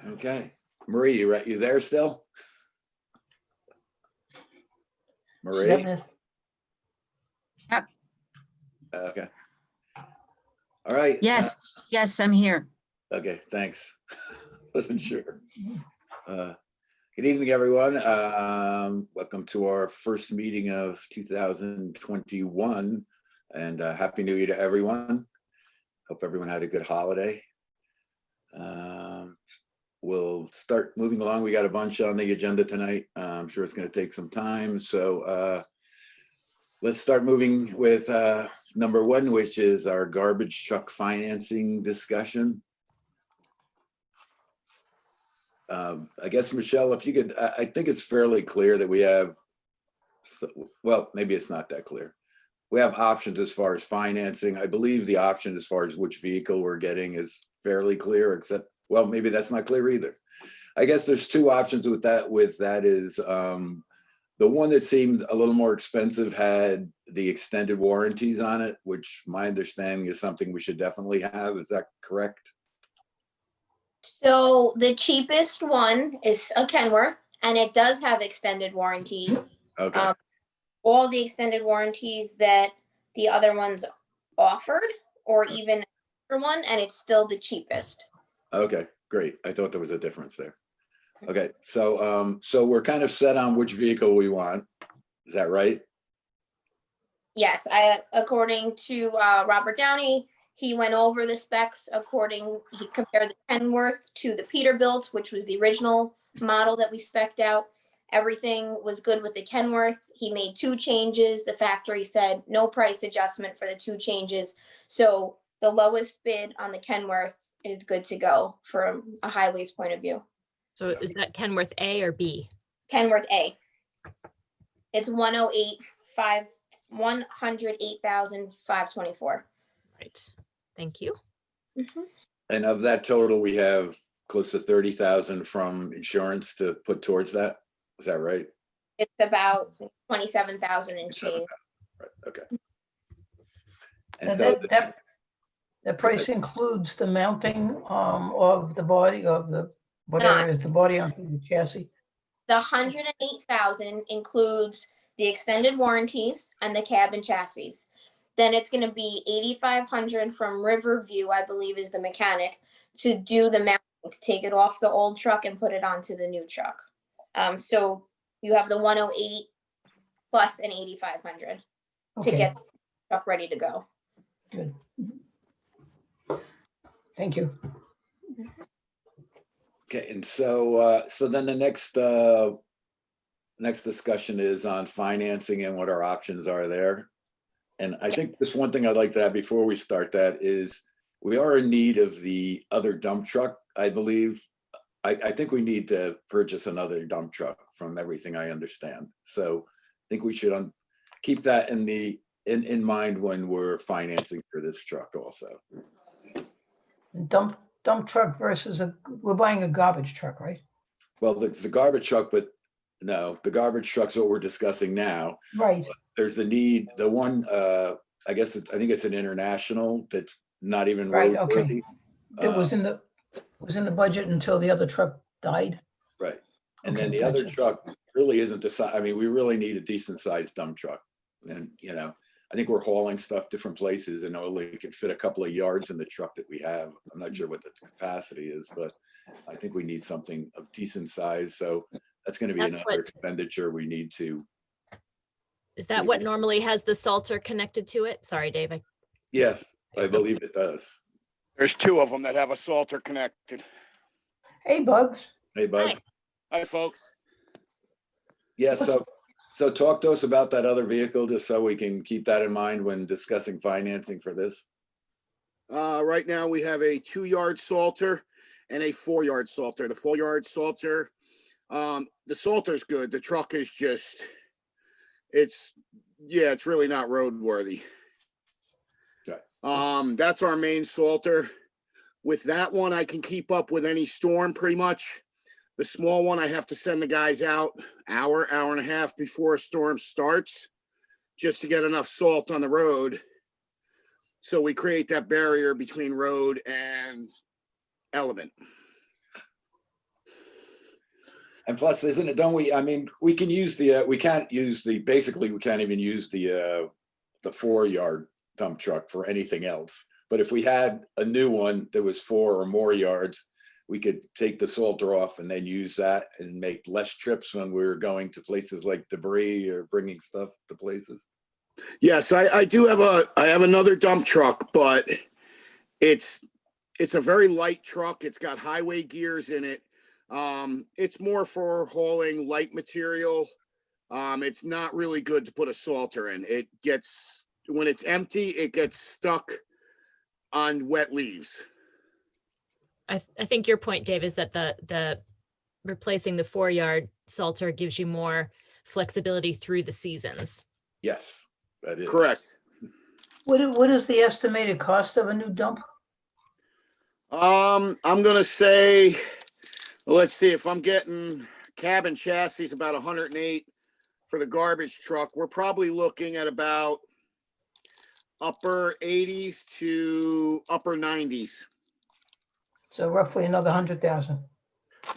Okay, Marie, you there still? Marie? Yep. Okay. All right. Yes, yes, I'm here. Okay, thanks. Wasn't sure. Good evening, everyone. Welcome to our first meeting of 2021, and Happy New Year to everyone. Hope everyone had a good holiday. We'll start moving along. We got a bunch on the agenda tonight. I'm sure it's going to take some time. So let's start moving with number one, which is our garbage truck financing discussion. I guess, Michelle, if you could, I think it's fairly clear that we have, well, maybe it's not that clear. We have options as far as financing. I believe the option as far as which vehicle we're getting is fairly clear, except, well, maybe that's not clear either. I guess there's two options with that. That is the one that seemed a little more expensive had the extended warranties on it, which my understanding is something we should definitely have. Is that correct? So the cheapest one is a Kenworth, and it does have extended warranties. Okay. All the extended warranties that the other ones offered, or even for one, and it's still the cheapest. Okay, great. I thought there was a difference there. Okay, so so we're kind of set on which vehicle we want. Is that right? Yes, according to Robert Downey, he went over the specs he compared the Kenworth to the Peterbilt, which was the original model that we spec'd out. Everything was good with the Kenworth. He made two changes. The factory said no price adjustment for the two changes. So the lowest bid on the Kenworth is good to go from a highways point of view. So is that Kenworth A or B? Kenworth A. It's 108,524. Right. Thank you. Mm-hmm. And of that total, we have close to 30,000 from insurance to put towards that. Is that right? It's about 27,000 and change. Right. Okay. And And so the price includes the mounting of the body of the, whatever is the body onto the chassis. The 108,000 includes the extended warranties and the cab and chassis. Then it's going to be 8,500 from Riverview, I believe is the mechanic, to do the mounting, to take it off the old truck and put it onto the new truck. So you have the 108 plus an 8,500 to get the truck ready to go. Good. Thank you. okay, and so so then the next discussion is on financing and what our options are there. And I think just one thing I'd like to add before we start that is we are in need of the other dump truck, I believe. I think we need to purchase another dump truck from everything I understand. So I think we should keep that in mind when we're financing for this truck also. Dump truck versus we're buying a garbage truck, right? Well, it's the garbage truck, but no, the garbage truck's what we're discussing now. Right. There's the need, the one, I guess I think it's an international that's not even Right, roadworthy. okay. It was in the budget until the other truck died. Right. And Okay, then the other gotcha. truck really isn't the size. I mean, we really need a decent sized dump truck. And, you know, I think we're hauling stuff different places and only can fit a couple of yards in the truck that we have. I'm not sure what the capacity is, but I think we need something of decent size. So that's going to be another expenditure we need to. Is that what normally has the Salter connected to it? Sorry, Dave. Yes, I believe it does. There's two of them that have a Salter connected. Hey, Bugs. Hey, Bugs. Hi, folks. Yeah, so talk to us about that other vehicle, just so we can keep that in mind when discussing financing for this. Right now we have a 2-yard Salter and a 4-yard Salter. The 4-yard Salter, the Salter's good. The truck is just, it's really not roadworthy. Okay. That's our main Salter. With that one, I can keep up with any storm pretty much. The small one, I have to send the guys out hour and a half before a storm starts just to get enough salt on the road. So we create that barrier between road and element. And plus, isn't it, don't we, I mean, we can use we can't use basically, we can't even use the 4-yard dump truck for anything else. But if we had a new one that was 4 or more yards, we could take the Salter off and then use that and make less trips when we were going to places like debris or bringing stuff to places. Yes, I do have I have another dump truck, but it's a very light truck. It's got highway gears in it. It's more for hauling light material. It's not really good to put a Salter in. When it's empty, it gets stuck on wet leaves. I think your point, Dave, is that the replacing the 4-yard Salter gives you more flexibility through the seasons. Yes, that is. Correct. What is the estimated cost of a new dump? I'm gonna say, let's see, if I'm getting cab and chassis about 108 for the garbage truck, we're probably looking at about upper 80s to upper 90s. So roughly another 100,000.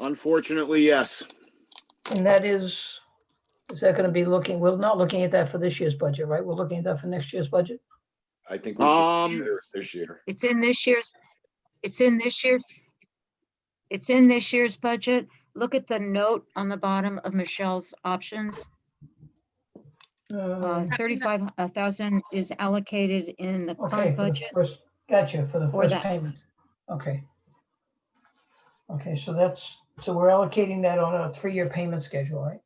Unfortunately, yes. And that is that going to be we're not looking at that for this year's budget, right? We're looking at that for next year's budget? I think we should consider it this year. It's in this year's budget. Look at the note on the bottom of Michelle's options. 35,000 is allocated in the Okay, current for the budget. first, gotcha, for the For first that. payment. Okay. Okay, so we're allocating that on a 3-year payment schedule, right?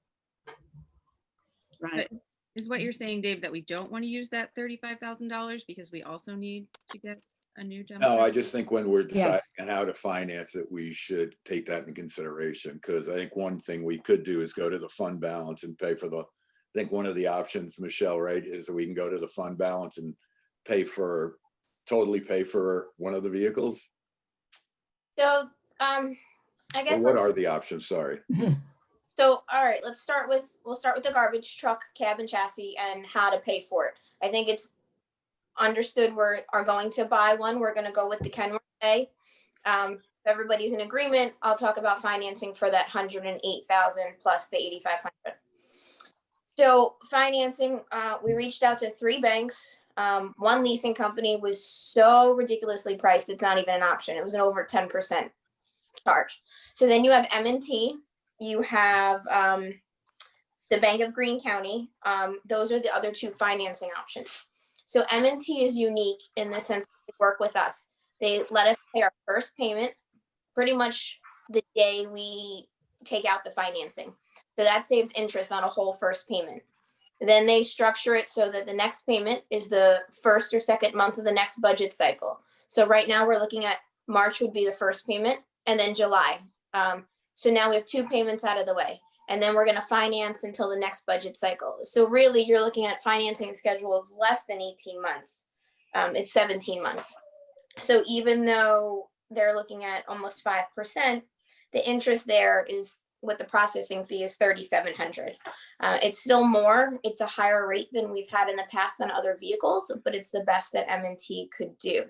Right. Is what you're saying, Dave, that we don't want to use that $35,000 because we also need to get a new dump No, truck? I just think when we're deciding Yes. on how to finance it, we should take that into consideration. Because I think one thing we could do is go to the fund balance and pay for I think one of the options, Michelle, right, is that we can go to the fund balance and totally pay for one of the vehicles. So, I Or guess, what are the options? Sorry. so, all right, we'll start with the garbage truck, cab and chassis, and how to pay for it. I think it's understood we are going to buy one. We're going to go with the Kenworth A. If everybody's in agreement, I'll talk about financing for that 108,000 plus the 8,500. So financing, we reached out to 3 banks. One leasing company was so ridiculously priced, it's not even an option. It was an over 10% charge. So then you have M&T, you have the Bank of Greene County. Those are the other 2 financing options. So M&T is unique in the sense that they work with us. They let us pay our first payment pretty much the day we take out the financing. So that saves interest on a whole first payment. Then they structure it so that the next payment is the first or second month of the next budget cycle. So right now we're looking at March would be the first payment and then July. So now we have 2 payments out of the way. And then we're going to finance until the next budget cycle. So really you're looking at financing schedule of less than 18 months. It's 17 months. So even though they're looking at almost 5%, the interest there is with the processing fee is $3,700. It's still more. It's a higher rate than we've had in the past on other vehicles, but it's the best that M&T could do.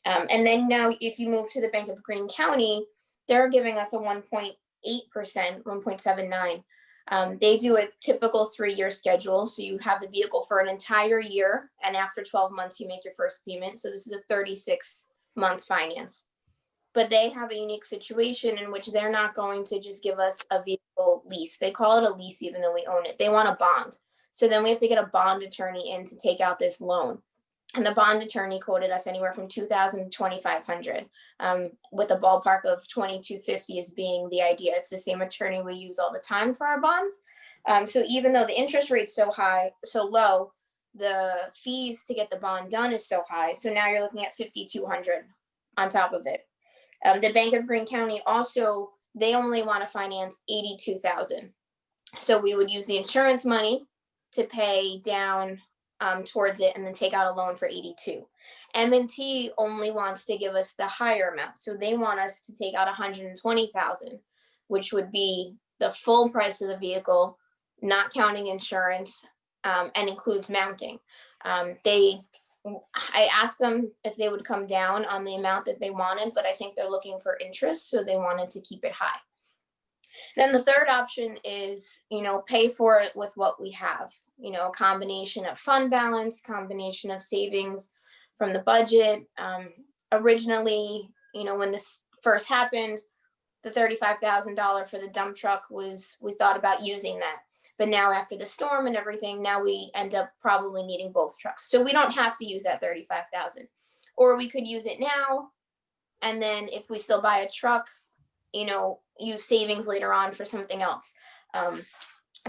And then now if you move to the Bank of Greene County, they're giving us a 1.8%, 1.79. They do a typical 3-year schedule. So you have the vehicle for an entire year. And after 12 months, you make your first payment. So this is a 36-month finance. But they have a unique situation in which they're not going to just give us a vehicle lease. They call it a lease even though we own it. They want a bond. So then we have to get a bond attorney in to take out this loan. And the bond attorney quoted us anywhere from $2,000 to $2,500, with a ballpark of $2,250 as being the idea. It's the same attorney we use all the time for our bonds. So even though the interest rate's so low, the fees to get the bond done is so high. So now you're looking at $5,200 on top of it. The Bank of Greene County also, they only want to finance $82,000. So we would use the insurance money to pay down towards it and then take out a loan for $82,000. M&T only wants to give us the higher amount. So they want us to take out $120,000, which would be the full price of the vehicle, not counting insurance, and includes mounting. I asked them if they would come down on the amount that they wanted, but I think they're looking for interest, so they wanted to keep it high. Then the third option is, pay for it with what we have, a combination of fund balance, combination of savings from the budget. Originally, when this first happened, the $35,000 for the dump truck we thought about using that. But now after the storm and everything, now we end up probably needing both trucks. So we don't have to use that 35,000, or we could use it now. And then if we still buy a truck, use savings later on for something else.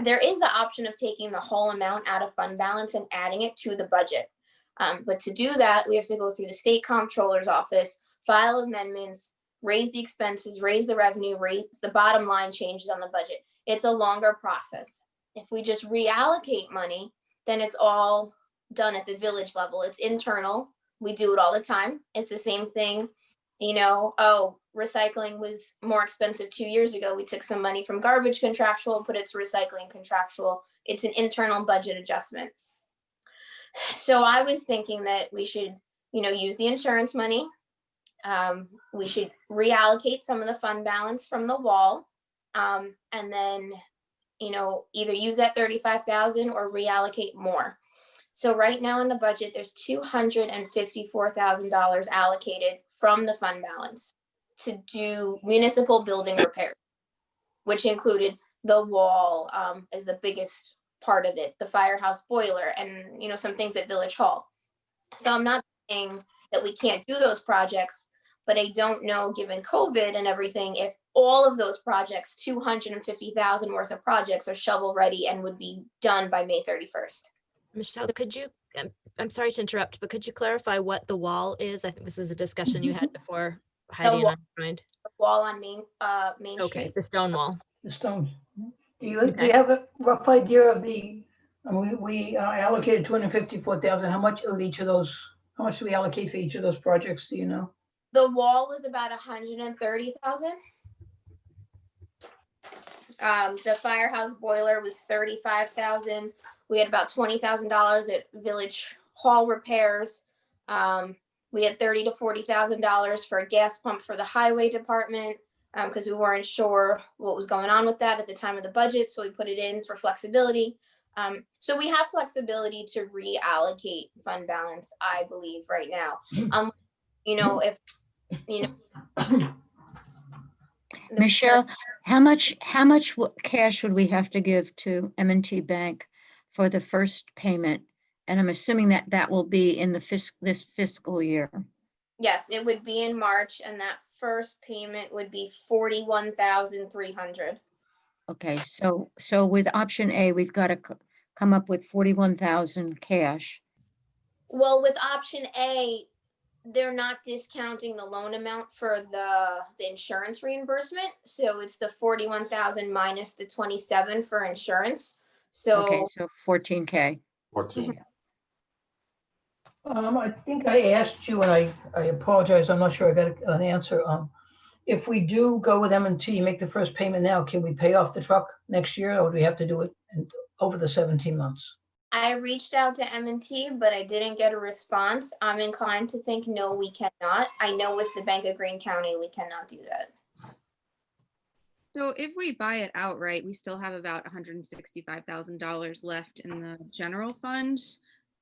There is the option of taking the whole amount out of fund balance and adding it to the budget. But to do that, we have to go through the state comptroller's office, file amendments, raise the expenses, raise the revenue, raise the bottom line changes on the budget. It's a longer process. If we just reallocate money, then it's all done at the village level. It's internal. We do it all the time. It's the same thing. Recycling was more expensive 2 years ago. We took some money from garbage contractual, put it to recycling contractual. It's an internal budget adjustment. So I was thinking that we should, use the insurance money. We should reallocate some of the fund balance from the wall. And then, either use that 35,000 or reallocate more. So right now in the budget, there's $254,000 allocated from the fund balance to do municipal building repairs, which included the wall as the biggest part of it, the firehouse boiler, and some things at Village Hall. So I'm not saying that we can't do those projects, but I don't know, given COVID and everything, if all of those projects, 250,000 worth of projects, are shovel ready and would be done by May 31st. Michelle, could you, I'm sorry to interrupt, but could you clarify what the wall is? I think this is a discussion you had before Heidi and I joined. Wall on Main Okay, Street. the stone wall. The stones. Do you have a rough idea of we allocated 254,000. How much do we allocate for each of those projects? Do you know? The wall was about 130,000. The firehouse boiler was 35,000. We had about $20,000 at Village Hall repairs. We had $30,000 to $40,000 for a gas pump for the highway department, because we weren't sure what was going on with that at the time of the budget. So we put it in for flexibility. So we have flexibility to reallocate fund balance, I believe, right now. Michelle, how much cash would we have to give to M&T Bank for the first payment? And I'm assuming that will be in this fiscal year. Yes, it would be in March, and that first payment would be $41,300. Okay, so with option A, we've got to come up with 41,000 cash. Well, with option A, they're not discounting the loan amount for the insurance reimbursement. So it's the 41,000 minus the 27 for insurance. Okay, So so 14K. 14. I think I asked you, and I apologize, I'm not sure I got an answer. If we do go with M&T, make the first payment now, can we pay off the truck next year, or do we have to do it over the 17 months? I reached out to M&T, but I didn't get a response. I'm inclined to think, no, we cannot. I know with the Bank of Greene County, we cannot do that. So if we buy it outright, we still have about $165,000 left in the general fund.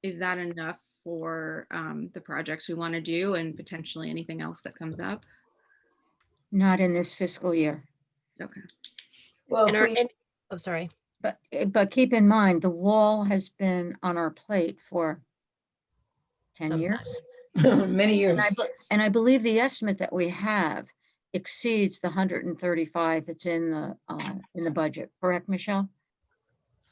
Is that enough for the projects we want to do and potentially anything else that comes up? Not in this fiscal year. Okay. Well, I'm sorry. But keep in mind, the wall has been on our plate for 10 Some years. many years. And I believe the estimate that we have exceeds the 135 that's in the budget. Correct, Michelle?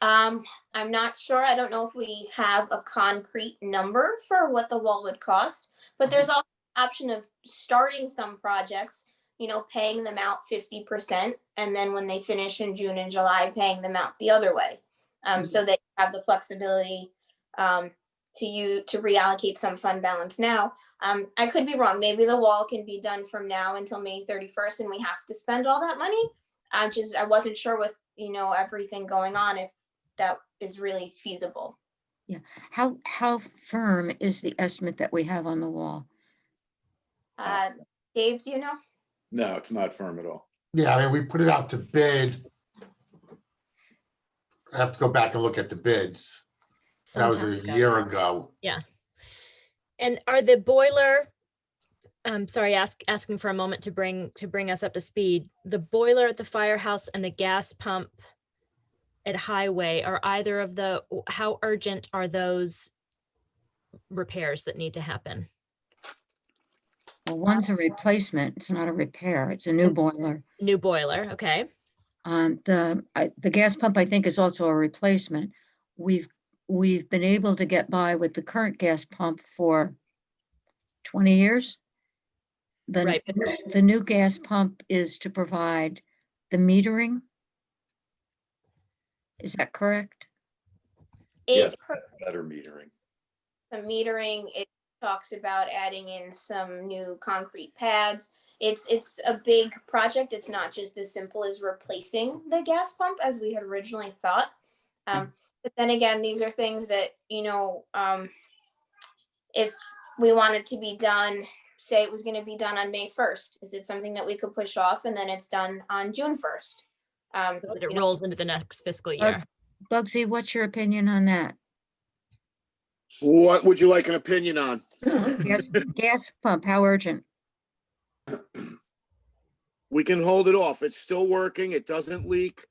I'm not sure. I don't know if we have a concrete number for what the wall would cost, but there's also the option of starting some projects, paying them out 50%, and then when they finish in June and July, paying them out the other way. So they have the flexibility to reallocate some fund balance now. I could be wrong. Maybe the wall can be done from now until May 31st, and we have to spend all that money. I wasn't sure with, everything going on, if that is really feasible. Yeah. How firm is the estimate that we have on the wall? Dave, do you know? No, it's not firm at all. Yeah, I mean, we put it out to bid. I have to go back and look at the bids. That was Some a time ago. year ago. And are the boiler, I'm sorry, asking for a moment to bring us up to speed. The boiler at the firehouse and the gas pump at Highway, are either of how urgent are those repairs that need to happen? Well, one's a replacement. It's not a repair. It's a new boiler. New boiler, okay. The gas pump, I think, is also a replacement. We've been able to get by with the current gas pump for 20 years. Right. The new gas pump is to provide the metering. Is that correct? Yes. It Better metering. the metering, it talks about adding in some new concrete pads. It's a big project. It's not just as simple as replacing the gas pump as we had originally thought. But then again, these are things that, if we want it to be done, say it was going to be done on May 1st, is it something that we could push off and then it's done on June 1st? So that it rolls into the next fiscal year. Bugsy, what's your opinion on that? What would you like an opinion on? Gas pump, how urgent? We can hold it off. It's still working. It doesn't leak.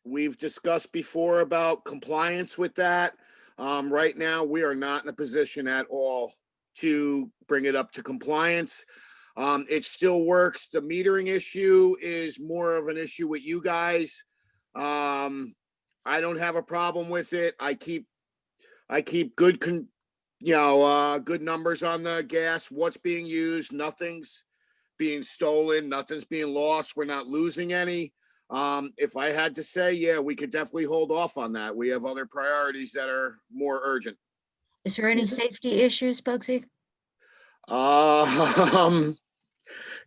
We've discussed before about compliance with that. Right now, we are not in a position at all to bring it up to compliance. It still works. The metering issue is more of an issue with you guys. I don't have a problem with it. I keep good good numbers on the gas, what's being used, nothing's being stolen, nothing's being lost, we're not losing any. If I had to say, yeah, we could definitely hold off on that. We have other priorities that are more urgent. Is there any safety issues, Bugsy?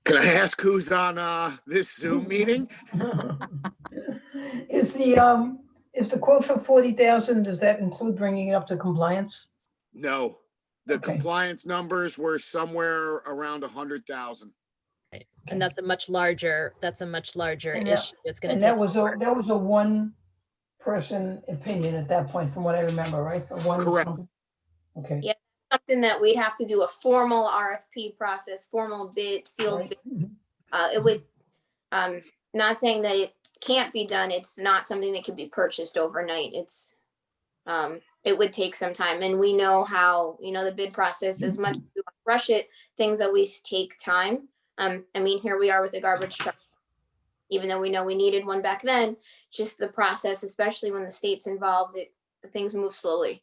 Can I ask who's on this Zoom meeting? Is the quote for 40,000, does that include bringing it up to compliance? No, the Okay. compliance numbers were somewhere around 100,000. Right. And that's a much larger And that- issue that's going And to that take. was a one person opinion at that point, from what I remember, right? Correct. Okay. Yeah. Something that we'd have to do a formal RFP process, formal bid, sealed Right. bid. It would, not saying that it can't be done. It's not something that could be purchased overnight. It would take some time, and we know how, the bid process, as much as we want to rush it, things always take time. Here we are with a garbage truck. Even though we know we needed one back then, just the process, especially when the state's involved, things move slowly.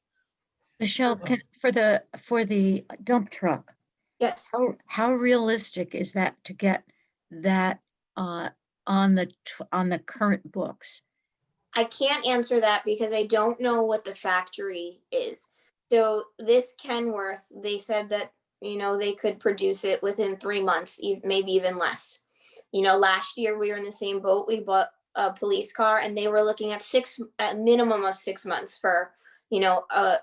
Michelle, for the dump truck, Yes. how realistic is that to get that on the current books? I can't answer that because I don't know what the factory is. So this Kenworth, they said that, they could produce it within 3 months, maybe even less. Last year we were in the same boat. We bought a police car and they were looking at a minimum of 6 months for, a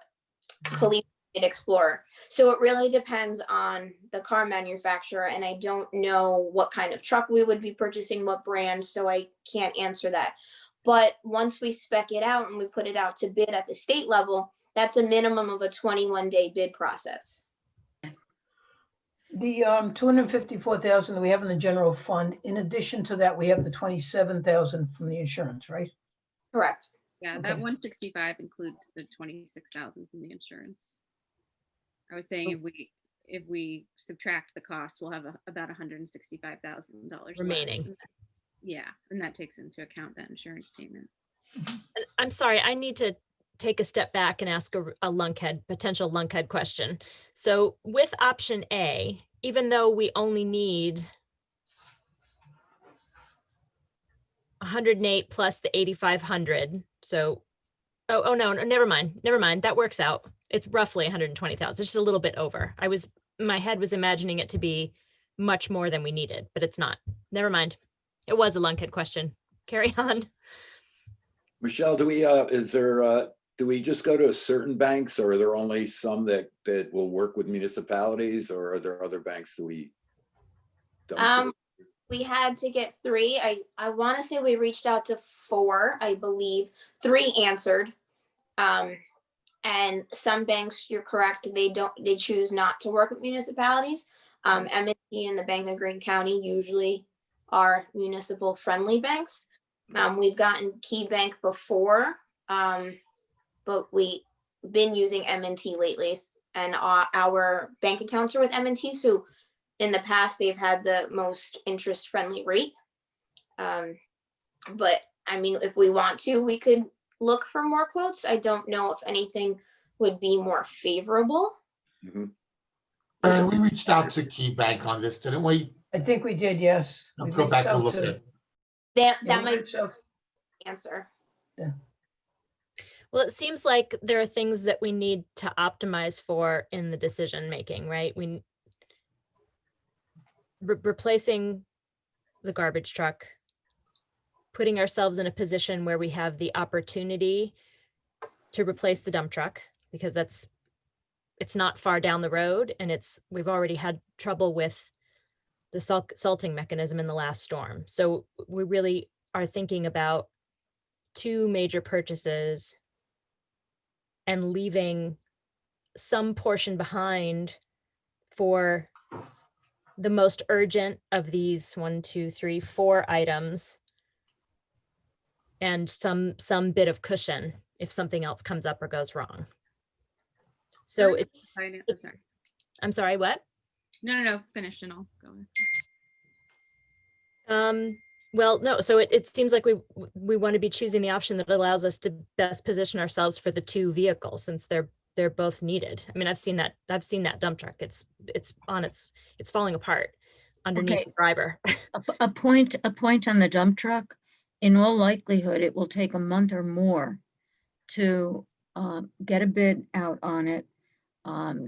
police Explorer. So it really depends on the car manufacturer, and I don't know what kind of truck we would be purchasing, what brand, so I can't answer that. But once we spec it out and we put it out to bid at the state level, that's a minimum of a 21-day bid process. The 254,000 that we have in the general fund, in addition to that, we have the 27,000 from the insurance, right? Correct. Yeah, that Okay. 165 includes the 26,000 from the insurance. I was saying if we subtract the cost, we'll have about $165,000 Remaining. Yeah, and that takes into account that insurance payment. And I'm sorry, I need to take a step back and ask a potential lunkhead question. So with option A, even though we only need 108 plus the 8,500, so, no, never mind. That works out. It's roughly 120,000, it's just a little bit over. My head was imagining it to be much more than we needed, but it's not. Never mind. It was a lunkhead question. Carry on. Michelle, do we just go to certain banks, or are there only some that will work with municipalities, or are there other banks that we don't? Um, We had to get 3. I want to say we reached out to 4, I believe. 3 answered. And some banks, you're correct, they choose not to work with municipalities. M&T and the Bank of Greene County usually are municipal friendly banks. We've gotten Key Bank before, but we've been using M&T lately, and our bank accounts are with M&T. So in the past, they've had the most interest friendly rate. But I mean, if we want to, we could look for more quotes. I don't know if anything would be more favorable. Mhm. And we reached out to Key Bank on this, didn't we? I think we did, yes. Let's We go back reached and out look to- at. That yeah, we might reached out- answer. Well, it seems like there are things that we need to optimize for in the decision making, right? Replacing the garbage truck, putting ourselves in a position where we have the opportunity to replace the dump truck, because it's not far down the road, and we've already had trouble with the salting mechanism in the last storm. So we really are thinking about 2 major purchases and leaving some portion behind for the most urgent of these 1, 2, 3, 4 items, and some bit of cushion if something else comes up or goes wrong. So Sorry. I'm sorry, what? No, finish and I'll go. Well, no, so it seems like we want to be choosing the option that allows us to best position ourselves for the 2 vehicles, since they're both needed. I mean, I've seen that dump truck. It's falling apart underneath Okay. the driver. A point on the dump truck. In all likelihood, it will take a month or more to get a bid out on it,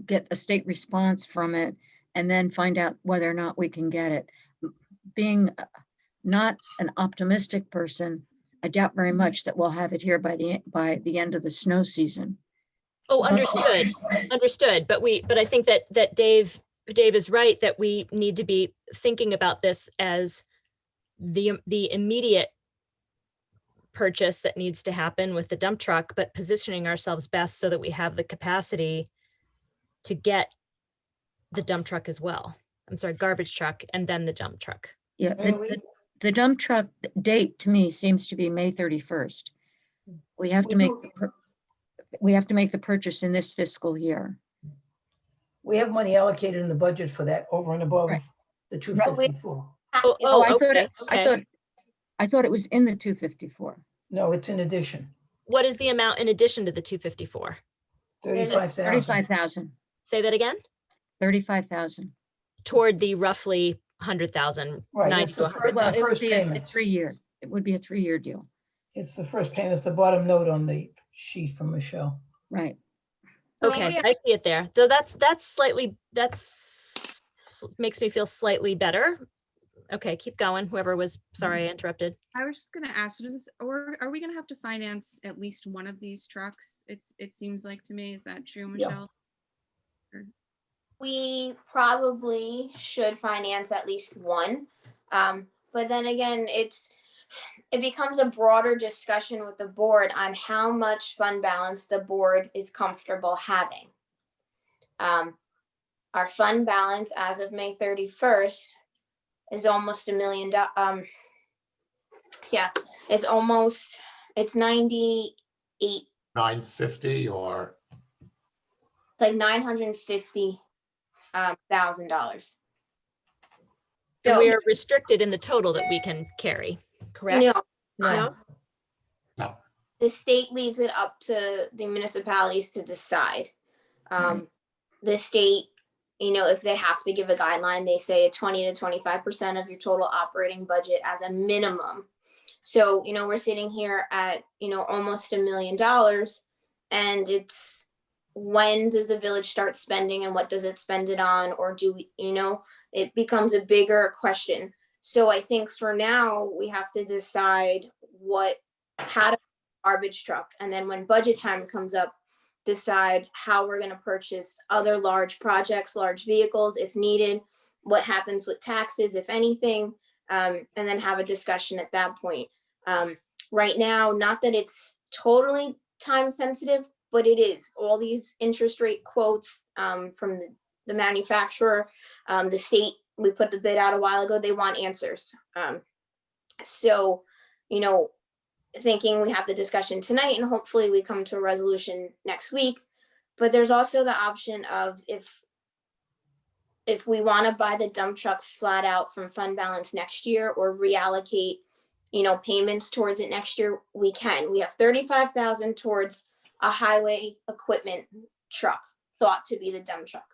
get a state response from it, and then find out whether or not we can get it. Being not an optimistic person, I doubt very much that we'll have it here by the end of the snow season. Oh, But- understood. But I think that Dave is right, that we need to be thinking about this as the immediate purchase that needs to happen with the dump truck, but positioning ourselves best so that we have the capacity to get the dump truck as well. I'm sorry, garbage truck and then the dump truck. Yeah, I mean, the dump truck date to me seems to be May 31st. We have to make, we have to make the purchase in this fiscal year. We have money allocated in the budget for that over and above Right. the 254. Oh, I thought, okay, okay. I thought it was in the 254. No, it's in addition, What is the amount in addition to the 254? 35,000. 35,000, Say that again? 35,000. Toward the roughly 100,000. Right, 90 it's to the 100. first- Well, it would first be a payment. 3-year. It would be a 3-year deal. It's the first payment. It's the bottom note on the sheet from Michelle. Right. So Okay, maybe I see it there. So makes me feel slightly better. Okay, keep going. Whoever was, sorry, I interrupted. I was just gonna ask, or are we gonna have to finance at least one of these trucks? It seems like to me, is that true, Yeah. Michelle? We probably should finance at least one. But then again, it becomes a broader discussion with the board on how much fund balance the board is comfortable having. Our fund balance as of May 31st is almost $1 million. Yeah, it's 98, 950 or, it's like $950,000. And So, we are restricted in the total that we can carry, correct? no, No, no, the state leaves it up to the municipalities to decide. The state, if they have to give a guideline, they say 20 to 25% of your total operating budget as a minimum. So, we're sitting here at, almost $1 million, and it's, when does the village start spending and what does it spend it on? Or do we, it becomes a bigger question. So I think for now, we have to decide how to garbage truck. And then when budget time comes up, decide how we're going to purchase other large projects, large vehicles if needed, what happens with taxes, if anything. and then have a discussion at that point. Right now, not that it's totally time sensitive, but it is. All these interest rate quotes from the manufacturer, the state, we put the bid out a while ago, they want answers. So, you know, thinking we have the discussion tonight and hopefully we come to a resolution next week. But there's also the option of if we want to buy the dump truck flat out from fund balance next year or reallocate, you know, payments towards it next year, we can. We have 35,000 towards a highway equipment truck thought to be the dump truck.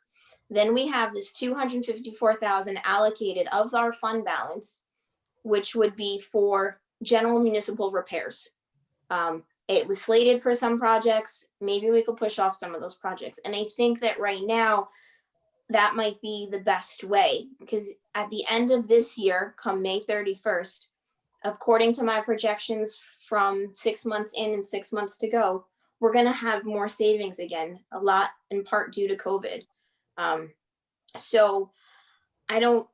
Then we have this 254,000 allocated of our fund balance, which would be for general municipal repairs. It was slated for some projects. Maybe we could push off some of those projects. And I think that right now, that might be the best way, because at the end of this year, come May 31st, according to my projections from 6 months in and 6 months to go, we're going to have more savings again, a lot in part due to COVID. So I don't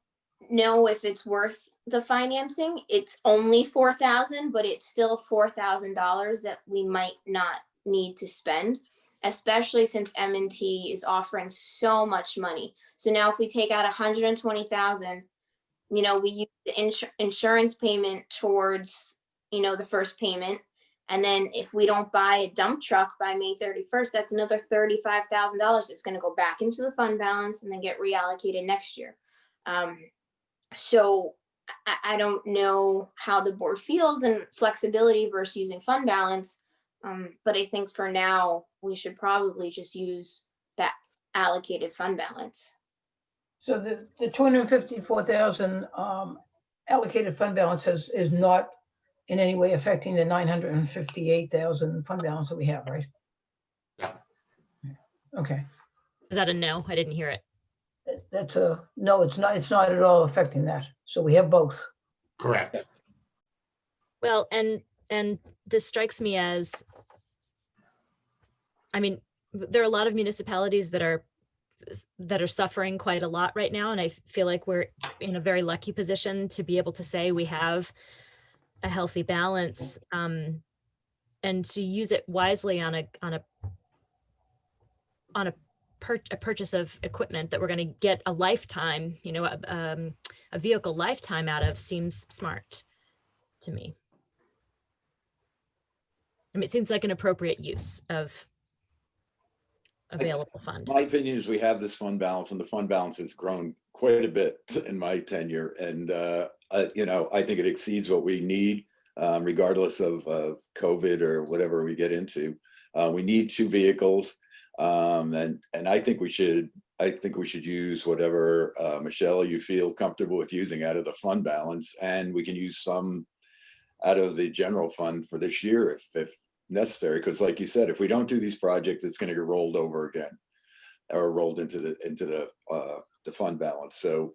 know if it's worth the financing. It's only 4,000, but it's still $4,000 that we might not need to spend, especially since M&T is offering so much money. So now if we take out 120,000, you know, we use the insurance payment towards, you know, the first payment. And then if we don't buy a dump truck by May 31st, that's another $35,000 that's going to go back into the fund balance and then get reallocated next year. So I don't know how the board feels and flexibility versus using fund balance. But I think for now, we should probably just use that allocated fund balance. So the 254,000 allocated fund balance is not in any way affecting the 958,000 fund balance that we have, right? Yeah. Okay, Is that a no? I didn't hear it. that's a, no, it's not at all affecting that. So we have both. Correct. Well, and this strikes me as, I mean, there are a lot of municipalities that are suffering quite a lot right now. And I feel like we're in a very lucky position to be able to say we have a healthy balance, and to use it wisely on a purchase of equipment that we're going to get a lifetime, you know, a vehicle lifetime out of seems smart to me. I mean, it seems like an appropriate use of available fund. My opinion is we have this fund balance, and the fund balance has grown quite a bit in my tenure. And, you know, I think it exceeds what we need, regardless of COVID or whatever we get into. We need 2 vehicles. And I think we should use whatever, Michelle, you feel comfortable with using out of the fund balance, and we can use some out of the general fund for this year if necessary. Because like you said, if we don't do these projects, it's going to get rolled over again or rolled into the fund balance. So,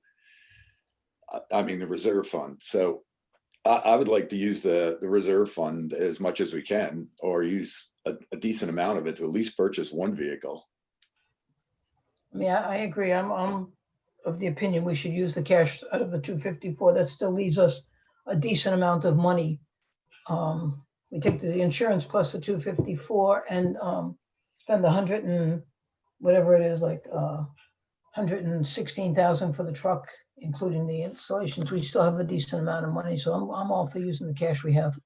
I mean, the reserve fund. So I would like to use the reserve fund as much as we can, or use a decent amount of it to at least purchase 1 vehicle. I mean, I agree. I'm of the opinion we should use the cash out of the 254. That still leaves us a decent amount of money. We take the insurance plus the 254 and spend 100 and whatever it is, like 116,000 for the truck, including the installations. We still have a decent amount of money, so I'm all for using the cash we have.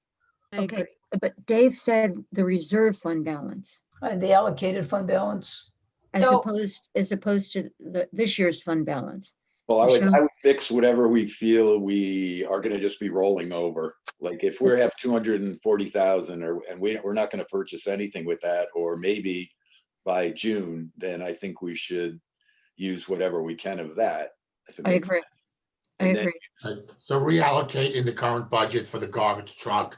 I Okay, agree. but Dave said the reserve fund balance The allocated fund balance. as So- opposed to this year's fund balance. Well, I Michelle? would fix whatever we feel we are going to just be rolling over. Like if we have 240,000 and we're not going to purchase anything with that, or maybe by June, then I think we should use whatever we can of that. If it I makes agree. sense. I And then- agree. So reallocate in the current budget for the garbage truck.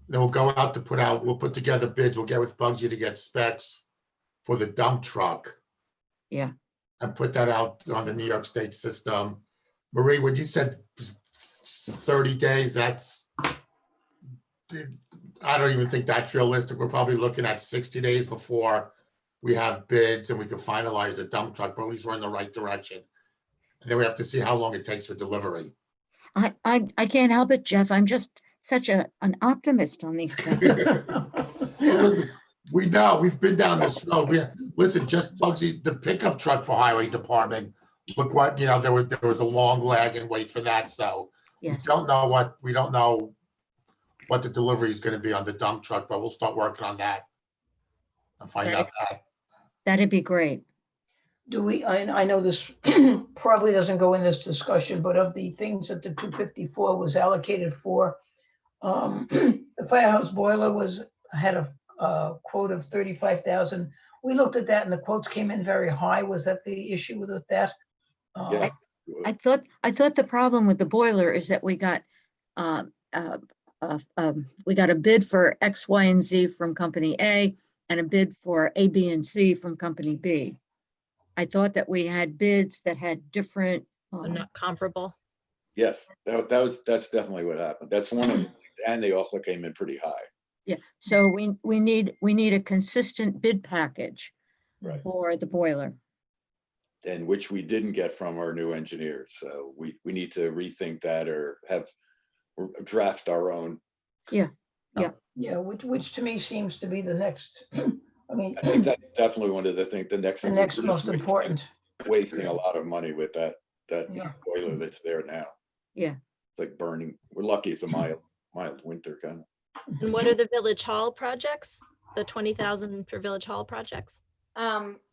Then we'll go out to we'll put together bids. We'll get with Bugsy to get specs for the dump truck. Yeah. And put that out on the New York State system. Marie, when you said 30 days, I don't even think that's realistic. We're probably looking at 60 days before we have bids and we can finalize the dump truck, but at least we're in the right direction. And then we have to see how long it takes for delivery. I can't help it, Jeff. I'm just such an optimist on these things. We know, we've been down this road. Listen, just Bugsy, the pickup truck for highway department. Look what, there was a long lag and wait for that, so. Yes, We don't know what the delivery is gonna be on the dump truck, but we'll start working on that. And find out that. that'd be great. Do we, I know this probably doesn't go in this discussion, but of the things that the 254 was allocated for, the firehouse boiler had a quote of 35,000. We looked at that and the quotes came in very high. Was that the issue with that? Yeah. I thought the problem with the boiler is that we got a bid for X, Y, and Z from company A and a bid for A, B, and C from company B. I thought that we had bids that had different. So not comparable. Yes, that's definitely what happened. That's one of, and they also came in pretty high. Yeah, so we need a consistent bid package Right. for the boiler. And which we didn't get from our new engineers. So we need to rethink that or draft our own. Yeah, which to me seems to be the next, I mean, I think that's definitely one of the next. the next most important. Wasting a lot of money with that Yeah. boiler that's there now. Yeah. It's like burning. We're lucky it's a mild winter kind of. And what are the Village Hall projects? The 20,000 for Village Hall projects?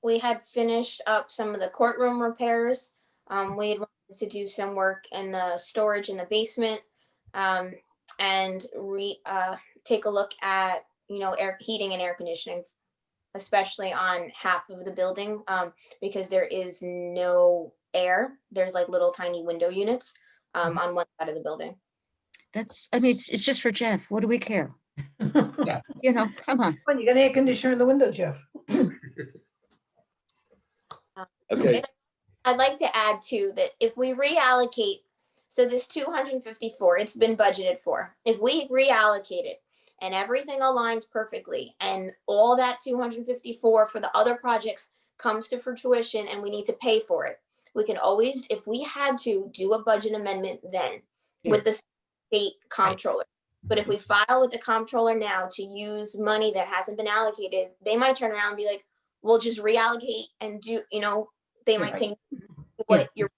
We had finished up some of the courtroom repairs. We had wanted to do some work in the storage in the basement, and take a look at, air heating and air conditioning, especially on half of the building, because there is no air. There's like little tiny window units on one side of the building. It's just for Jeff. What do we care? Yeah. Come on. When you got an air conditioner in the window, Jeff. Okay. I'd like to add too, that if we reallocate, so this 254, it's been budgeted for. If we reallocate it and everything aligns perfectly and all that 254 for the other projects comes to fruition and we need to pay for it, we can always, if we had to, do a budget amendment then with the state comptroller. But if we file with the comptroller now to use money that hasn't been allocated, they might turn around and be like, we'll just reallocate and do, they might say what you're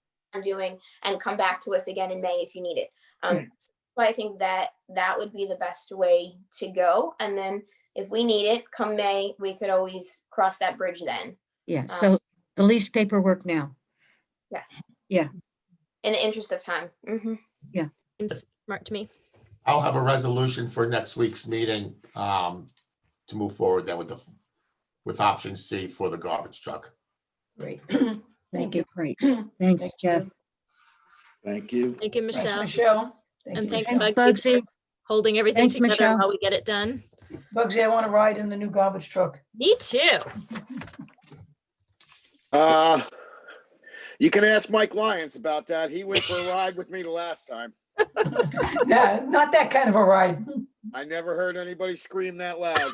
doing and come back to us again in May if you need it. So I think that would be the best way to go. And then if we need it come May, we could always cross that bridge then. Yeah, so the lease paperwork now. Yes. Yeah. In the interest of time. Seems smart to me. I'll have a resolution for next week's meeting to move forward then with option C for the garbage truck. Great. Thank you. Great. Thanks, Jeff. Thank you. Thank you, Thanks, Michelle. Michelle. Thank And you, thanks, Michelle. Thanks, Bugsy, Bugsy. for holding everything Thanks, together Michelle. while we get it done. Bugsy, I want to ride in the new garbage truck. Me too. You can ask Mike Lyons about that. He went for a ride with me the last time. Yeah, not that kind of a ride. I never heard anybody scream that loud.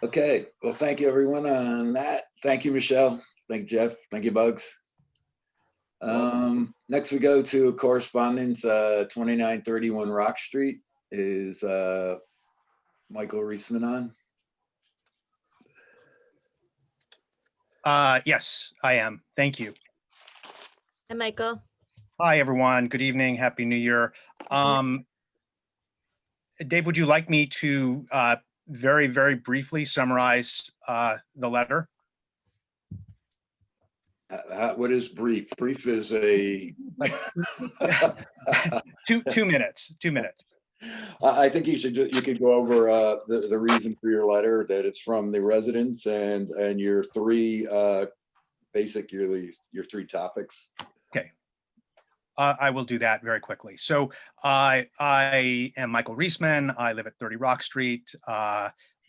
Okay. Well, thank you everyone on that. Thank you, Michelle. Thank you, Jeff. Thank you, Bugs. Next we go to correspondence, 2931 Rock Street. Is Michael Reisman on? Yes, I am. Thank you. Hi, Michael. Hi, everyone. Good evening. Happy New Year. Dave, would you like me to very, very briefly summarize the letter? What is brief? Brief is a. Two minutes. I think you could go over the reason for your letter, that it's from the residents and your three your three topics. Okay. I will do that very quickly. So I am Michael Reisman. I live at 30 Rock Street.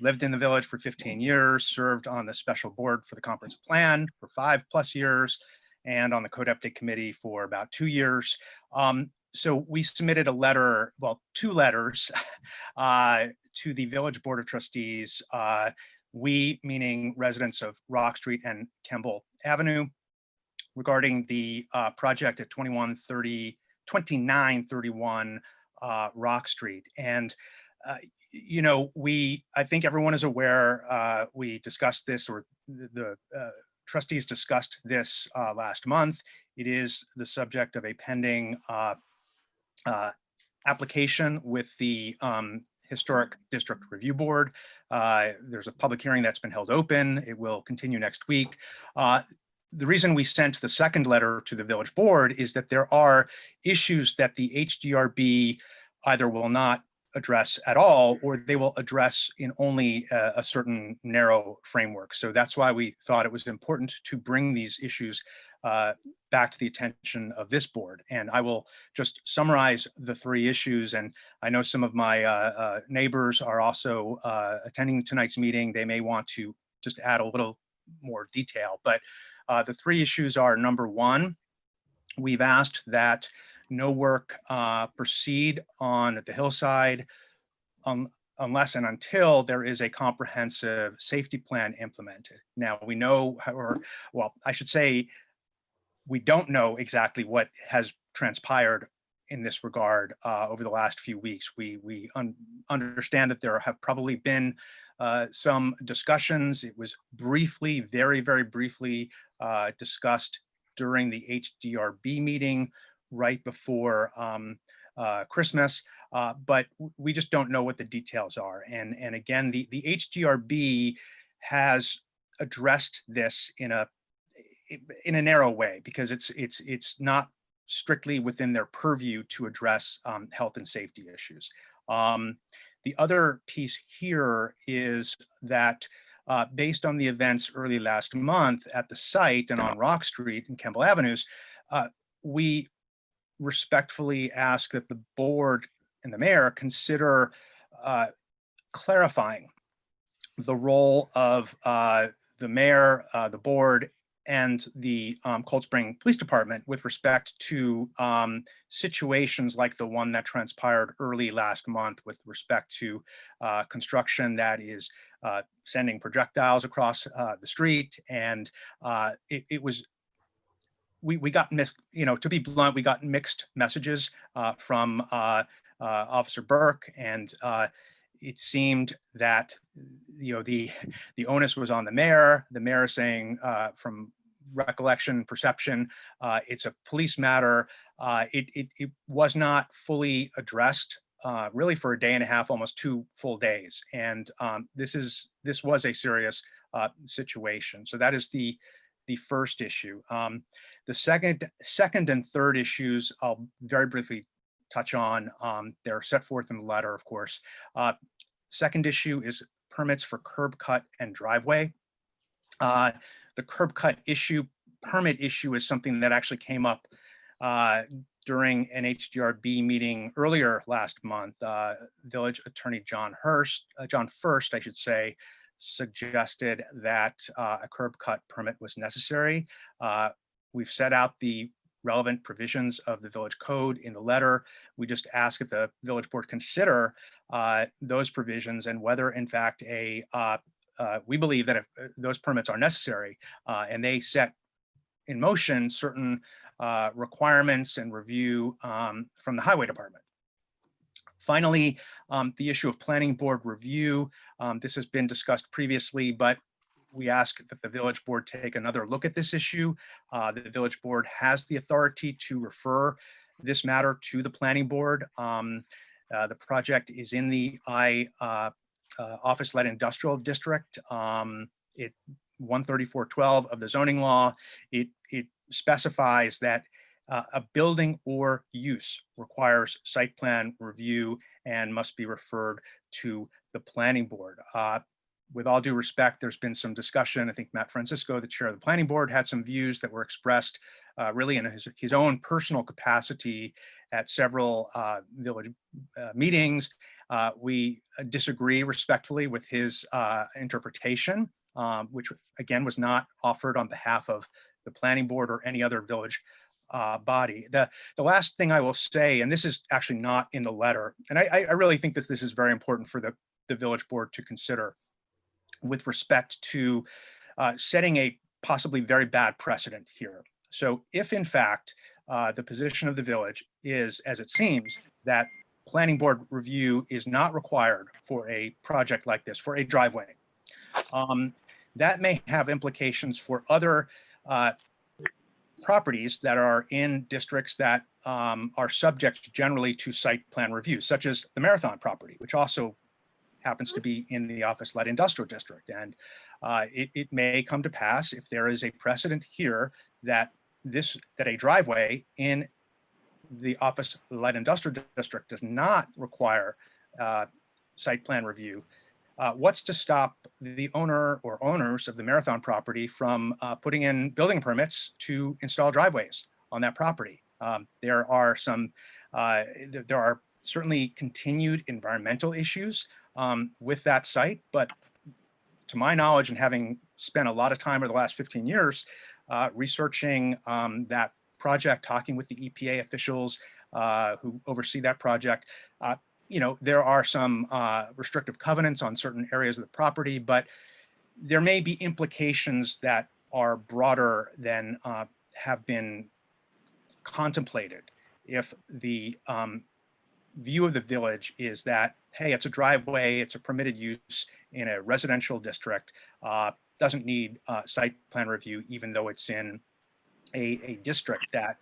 Lived in the village for 15 years, served on the special board for the comprehensive plan for 5+ years, and on the code update committee for about 2 years. So we submitted a letter, well, 2 letters to the village board of trustees. We, meaning residents of Rock Street and Kemble Avenue, regarding the project at 2931 Rock Street. And, you know, I think everyone is aware, we discussed this, or the trustees discussed this last month. It is the subject of a pending application with the Historic District Review Board. There's a public hearing that's been held open. It will continue next week. The reason we sent the second letter to the village board is that there are issues that the HDRB either will not address at all, or they will address in only a certain narrow framework. So that's why we thought it was important to bring these issues back to the attention of this board. And I will just summarize the three issues. And I know some of my neighbors are also attending tonight's meeting. They may want to just add a little more detail, but the three issues are: number one, we've asked that no work proceed on the hillside unless and until there is a comprehensive safety plan implemented. Now, we know, or well, I should say, we don't know exactly what has transpired in this regard over the last few weeks. We understand that there have probably been some discussions. It was briefly, very, very briefly discussed during the HDRB meeting right before Christmas, but we just don't know what the details are. And again, the HDRB has addressed this in a narrow way, because it's not strictly within their purview to address health and safety issues. The other piece here is that based on the events early last month at the site and on Rock Street and Kemble Avenues, we respectfully ask that the board and the mayor consider clarifying the role of the mayor, the board, and the Cold Spring Police Department with respect to situations like the one that transpired early last month with respect to construction that is sending projectiles across the street. And we got mixed, you know, to be blunt, we got mixed messages from Officer Burke, and it seemed that, you know, the onus was on the mayor. The mayor saying, from recollection, perception, it's a police matter. It was not fully addressed really for a day and a half, almost 2 full days. And this was a serious situation. So that is the first issue. The second and third issues, I'll very briefly touch on. They're set forth in the letter, of course. Second issue is permits for curb cut and driveway. The curb cut permit issue is something that actually came up during an HDRB meeting earlier last month. Village Attorney John First, I should say, suggested that a curb cut permit was necessary. We've set out the relevant provisions of the village code in the letter. We just ask that the village board consider those provisions and whether in fact we believe that if those permits are necessary, and they set in motion certain requirements and review from the highway department. Finally, the issue of planning board review. This has been discussed previously, but we ask that the village board take another look at this issue. The village board has the authority to refer this matter to the planning board. The project is in the office-led industrial district. 13412 of the zoning law, it specifies that a building or use requires site plan review and must be referred to the planning board. With all due respect, there's been some discussion. I think Matt Francisco, the chair of the planning board, had some views that were expressed really in his own personal capacity at several village meetings. We disagree respectfully with his interpretation, which again was not offered on behalf of the planning board or any other village body. The last thing I will say, and this is actually not in the letter, and I really think this is very important for the village board to consider with respect to setting a possibly very bad precedent here. So if in fact the position of the village is, as it seems, that planning board review is not required for a project like this, for a driveway, that may have implications for other properties that are in districts that are subject generally to site plan review, such as the Marathon property, which also happens to be in the office light industrial district. And it may come to pass, if there is a precedent here, that a driveway in the office light industrial district does not require site plan review. What's to stop the owner or owners of the Marathon property from putting in building permits to install driveways on that property? There are certainly continued environmental issues with that site, but to my knowledge, and having spent a lot of time over the last 15 years researching that project, talking with the EPA officials who oversee that project, there are some restrictive covenants on certain areas of the property, but there may be implications that are broader than have been contemplated if the view of the village is that, hey, it's a driveway, it's a permitted use in a residential district, doesn't need site plan review, even though it's in a district that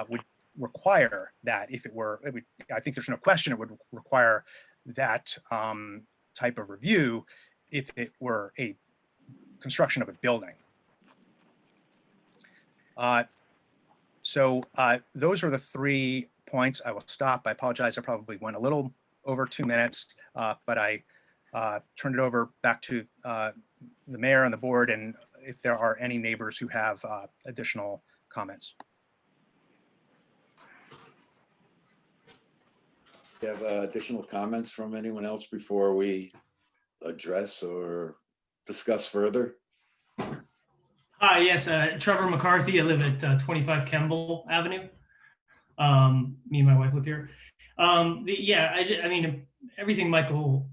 would require that. If it were, I think there's no question it would require that type of review if it were a construction of a building. So those are the 3 points. I will stop. I apologize. I probably went a little over 2 minutes, but I turned it over back to the mayor and the board, and if there are any neighbors who have additional comments. Do you have additional comments from anyone else before we address or discuss further? Hi, yes, Trevor McCarthy. I live at 25 Kemble Avenue. Me and my wife live here. I mean, everything Michael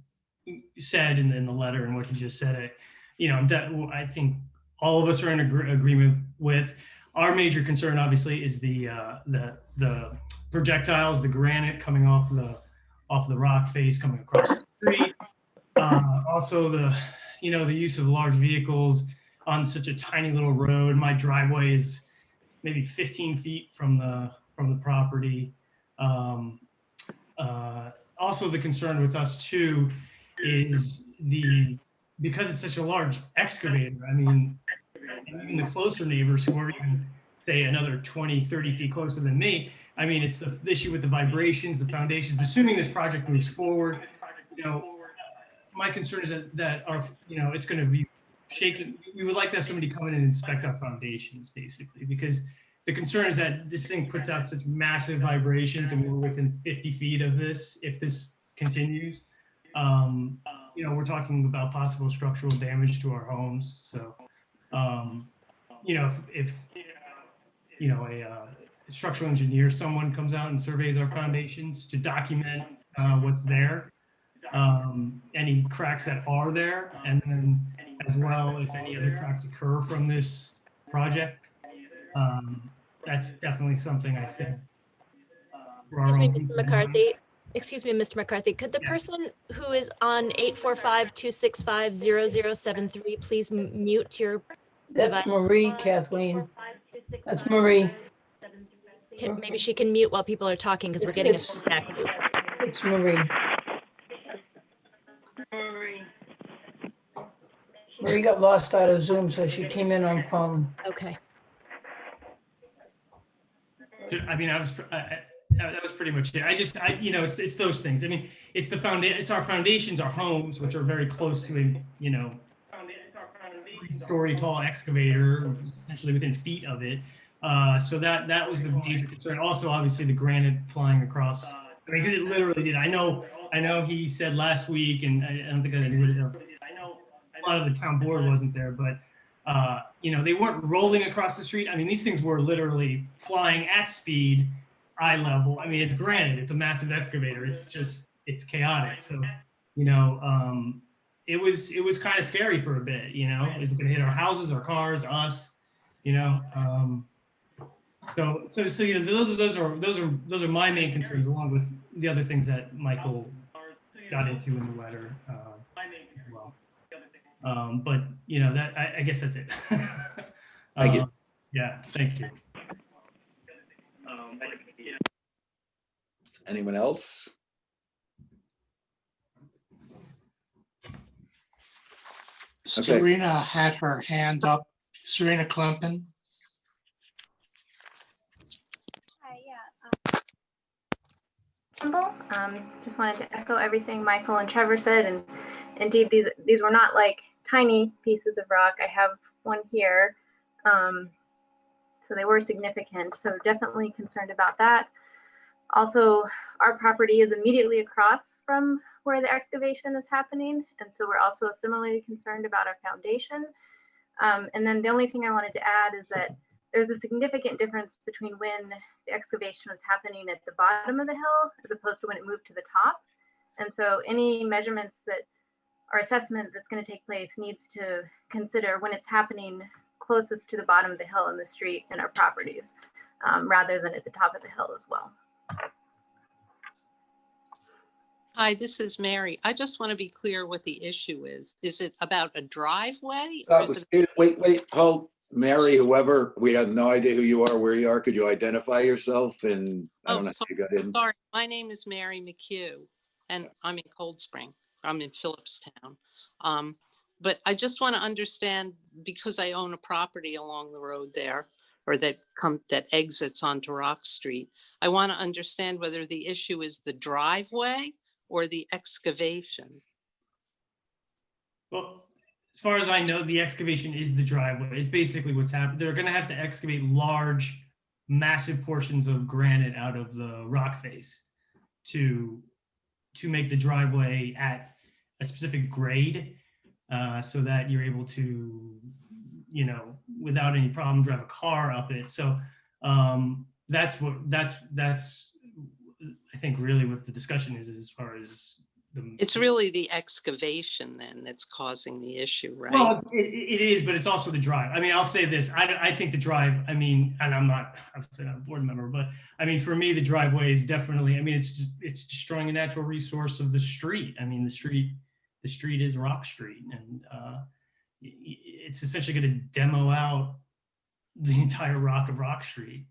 said in the letter and what he just said, I think all of us are in agreement with. Our major concern, obviously, is the projectiles, the granite coming off the rock face coming across the street. Also, the use of large vehicles on such a tiny little road. My driveway is maybe 15 feet from the property. Also, the concern with us too is because it's such a large excavator. I mean, even the closer neighbors who are even, say, another 20, 30 feet closer than me, I mean, it's the issue with the vibrations, the foundations. Assuming this project moves forward, my concern is that it's going to be shaken. We would like to have somebody come in and inspect our foundations, basically, because the concern is that this thing puts out such massive vibrations, and we're within 50 feet of this. If this continues, we're talking about possible structural damage to our homes. So, if a structural engineer, someone comes out and surveys our foundations to document what's there, any cracks that are there, and then as well, if any other cracks occur from this project, that's definitely something I think. Excuse me, Mr. McCarthy, could the person who is on 845-265-0073 please mute your That's device? Marie, Kathleen. That's Marie. Maybe she can mute while people are talking, because we're getting a feedback loop. It's Marie. Marie got lost out of Zoom, so she came in on phone. Okay. I mean, that was pretty much it. It's those things. I mean, it's it's our foundations, our homes, which are very close to a, 3-story tall excavator, essentially within feet of it. So that was the major concern. Also, obviously, the granite flying across. I mean, because it literally did. I know he said last week, and I don't think anybody else. A lot of the town board wasn't there, but they weren't rolling across the street. I mean, these things were literally flying at speed, eye level. I mean, it's granite. It's a massive excavator. It's chaotic. So, it was kind of scary for a bit. Is it going to hit our houses, our cars, us? So yeah, those are my main concerns, along with the other things that Michael got into in the letter. As well. But you know, that I guess that's it. Thank you. Yeah, thank you. Anyone else? Serena had her hand up. Serena Clempen. Hi, yeah. Just wanted to echo everything Michael and Trevor said, and indeed these were not like tiny pieces of rock. I have one here, so they were significant. So definitely concerned about that. Also, our property is immediately across from where the excavation is happening, and so we're also similarly concerned about our foundation. And then the only thing I wanted to add is that there's a significant difference between when the excavation was happening at the bottom of the hill as opposed to when it moved to the top. And so any measurements that or assessment that's going to take place needs to consider when it's happening closest to the bottom of the hill in the street and our properties, rather than at the top of the hill as well. Hi, this is Mary. I just want to be clear what the issue is. Is it about a driveway? Or is it... Wait, hold. Mary, whoever, we have no idea who you are, where you are. Could you identify yourself? And I don't know if you got in. Sorry, my name is Mary McHugh, and I'm in Cold Spring. I'm in Phillipstown. But I just want to understand, because I own a property along the road there, or that exits onto Rock Street. I want to understand whether the issue is the driveway or the excavation. Well, as far as I know, the excavation is the driveway. It's basically what's happened. They're going to have to excavate large, massive portions of granite out of the rock face to make the driveway at a specific grade, so that you're able to, you know, without any problem, drive a car up it. So that's I think really what the discussion is as far as the. It's really the excavation then that's causing the issue, right? Well, it is, but it's also the drive. I mean, I'll say this, I think the drive, I mean, and I'm not a board member, but I mean, for me, the driveway is definitely, I mean, it's destroying a natural resource of the street. I mean, the street is Rock Street, and it's essentially going to demo out the entire rock of Rock Street.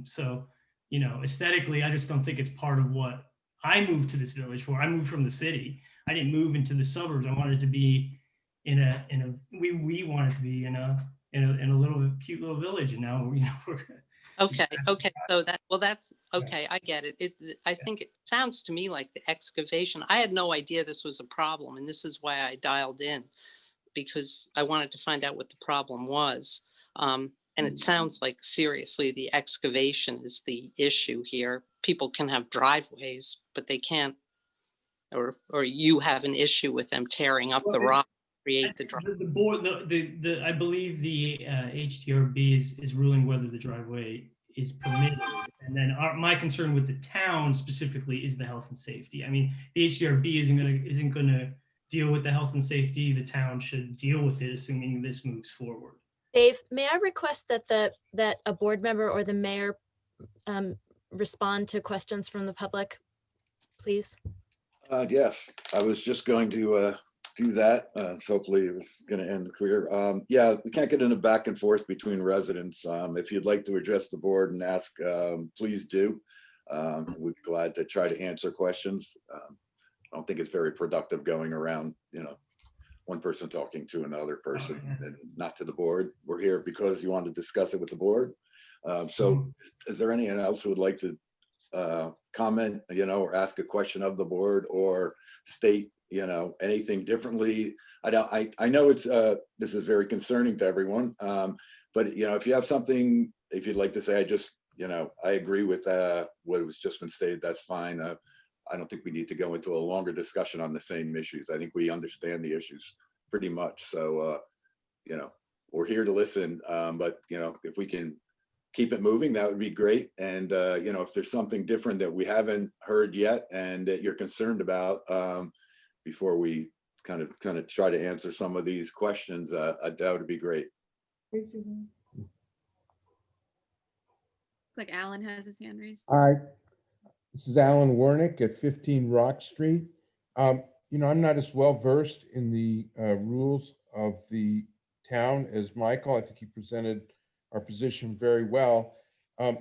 So, you know, aesthetically, I just don't think it's part of what I moved to this village for. I moved from the city. I didn't move into the suburbs. I wanted to be we wanted to be in a little cute little village, and now, you know, we're Okay. So that's okay. I get it. I think it sounds to me like the excavation. I had no idea this was a problem, and this is why I dialed in, because I wanted to find out what the problem was. And it sounds like seriously the excavation is the issue here. People can have driveways, but they can't, or you have an issue with them tearing up the rock, create the driveway. The board, I believe the HDRB is ruling whether the driveway is permitted. And then my concern with the town specifically is the health and safety. I mean, the HDRB isn't gonna deal with the health and safety. The town should deal with it, assuming this moves forward. Dave, may I request that a board member or the mayor respond to questions from the public, please? Yes, I was just going to do that. So hopefully it was going to end the career. Yeah, we can't get in a back and forth between residents. If you'd like to address the board and ask, please do. We'd be glad to try to answer questions. I don't think it's very productive going around, you know, one person talking to another person and not to the board. We're here because you want to discuss it with the board. So is there anyone else who would like to comment, you know, or ask a question of the board or state, you know, anything differently? I know it's this is very concerning to everyone, but you know, if you have something, if you'd like to say, I agree with what was just been stated, that's fine. I don't think we need to go into a longer discussion on the same issues. I think we understand the issues pretty much. So, you know, we're here to listen, but you know, if we can keep it moving, that would be great. And you know, if there's something different that we haven't heard yet and that you're concerned about, before we kind of try to answer some of these questions, that would be great. like Alan has his hand raised. Hi, this is Alan Warnick at 15 Rock Street. I'm not as well versed in the rules of the town as Michael. I think he presented our position very well. I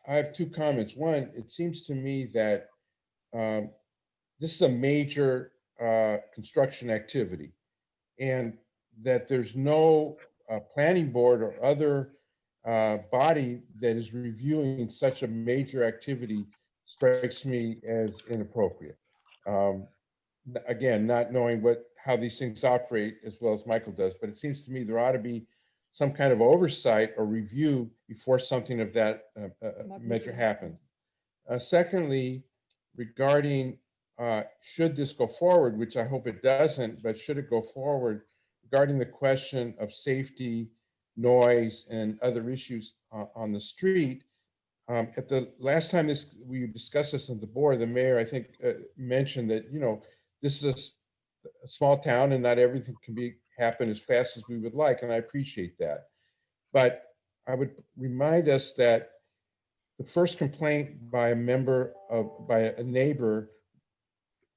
have two comments. One, it seems to me that this is a major construction activity, and that there's no planning board or other body that is reviewing such a major activity strikes me as inappropriate. Again, not knowing how these things operate as well as Michael does, but it seems to me there ought to be some kind of oversight or review before something of that measure happens. Secondly, regarding should this go forward, which I hope it doesn't, but should it go forward, regarding the question of safety, noise, and other issues on the street. At the last time we discussed this at the board, the mayor, I think, mentioned that, this is a small town and not everything can happen as fast as we would like, and I appreciate that. But I would remind us that the first complaint by a neighbor,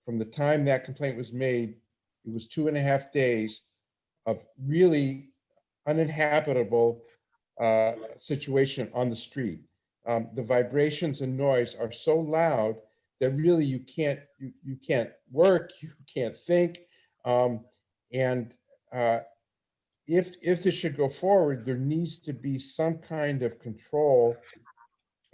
from the time that complaint was made, it was 2.5 days of really uninhabitable situation on the street. The vibrations and noise are so loud that really you can't work, you can't think. If this should go forward, there needs to be some kind of control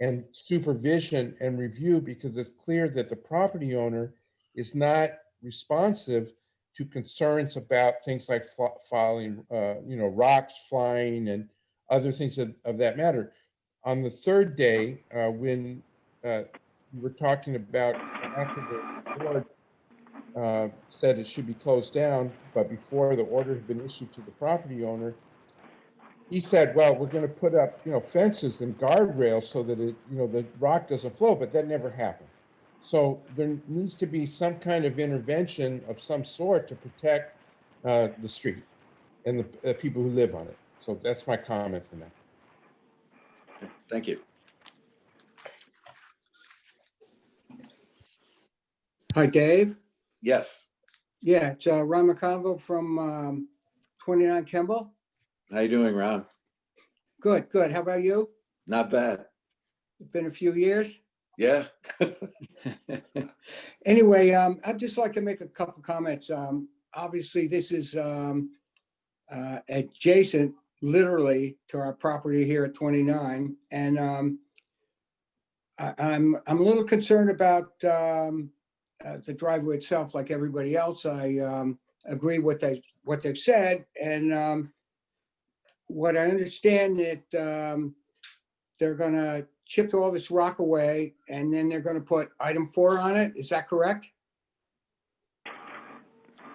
and supervision and review, because it's clear that the property owner is not responsive to concerns about things like falling, rocks flying and other things of that matter. On the third day, when we were talking about after the board said it should be closed down, but before the order had been issued to the property owner, he said, well, we're going to put up, fences and guardrails so that the rock doesn't flow, but that never happened. So there needs to be some kind of intervention of some sort to protect the street and the people who live on it. So that's my comment for now. Thank you. Hi, Dave. Yes. Yeah, it's Ron McConville from 29 Kemble. How you doing, Ron? Good, good. How about you? Not bad. It's been a few years. Yeah. Anyway, I'd just like to make a couple comments. Obviously, this is adjacent literally to our property here at 29. And I'm a little concerned about the driveway itself, like everybody else. I agree with what they've said. And what I understand that they're gonna chip all this rock away and then they're gonna put item 4 on it. Is that correct?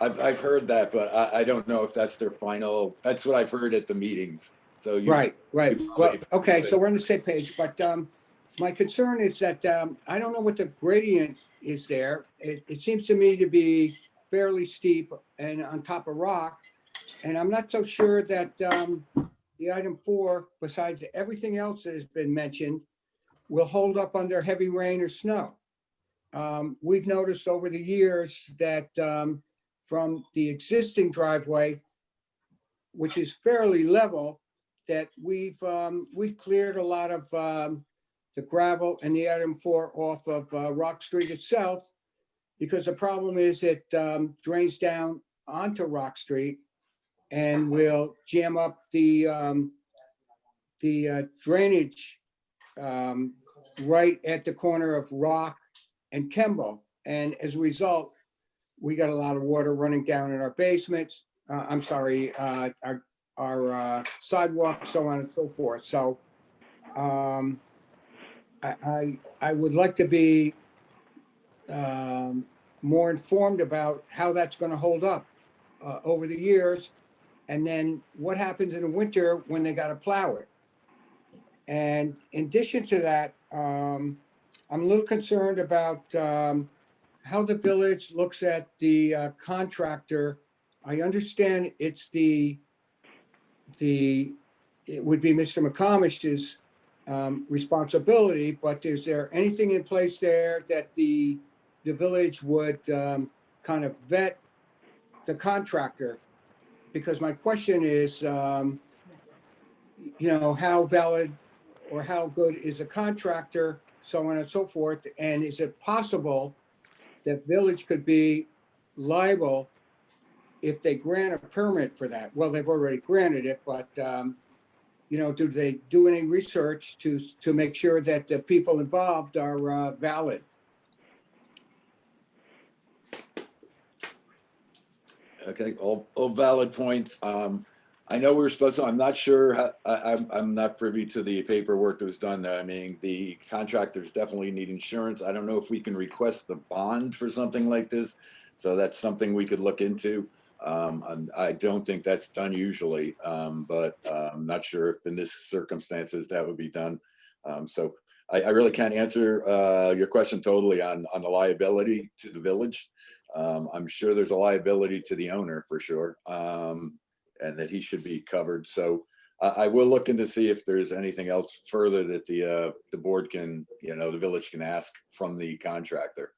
I've heard that, but I don't know if that's their final, that's what I've heard at the meetings. So Right. Well, okay, so we're on the same page, but my concern is that I don't know what the gradient is there. It seems to me to be fairly steep and on top of rock. And I'm not so sure that the item 4, besides everything else that has been mentioned, will hold up under heavy rain or snow. We've noticed over the years that from the existing driveway, which is fairly level, that we've cleared a lot of the gravel and the item 4 off of Rock Street itself, because the problem is it drains down onto Rock Street and will jam up the drainage right at the corner of Rock and Kemble. And as a result, we got a lot of water running down in our basements. I'm sorry, our sidewalk, so on and so forth. So I would like to be more informed about how that's going to hold up over the years. And then what happens in the winter when they got to plow it. And in addition to that, I'm a little concerned about how the village looks at the contractor. I understand it's it would be Mr. McComish's responsibility, but is there anything in place there that the village would kind of vet the contractor? Because my question is, how valid or how good is a contractor, so on and so forth? And is it possible that village could be liable if they grant a permit for that? Well, they've already granted it, but do they do any research to make sure that the people involved are valid? Okay, all valid points. I know we were supposed to, I'm not sure, I'm not privy to the paperwork that was done. I mean, the contractors definitely need insurance. I don't know if we can request the bond for something like this. So that's something we could look into. I don't think that's done usually, but I'm not sure if in this circumstances that would be done. So I really can't answer your question totally on the liability to the village. I'm sure there's a liability to the owner for sure, and that he should be covered. So I will look into see if there's anything else further that the board can, the village can ask from the contractor,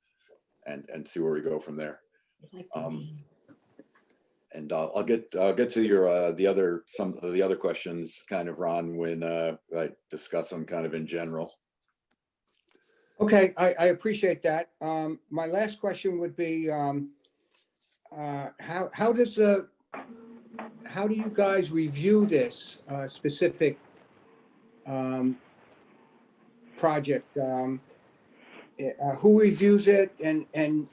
and see where we go from there. And I'll get to your some of the other questions, kind of, Ron, when I discuss them kind of in general. Okay, I appreciate that. My last question would be, how do you guys review this specific project? Who reviews it, and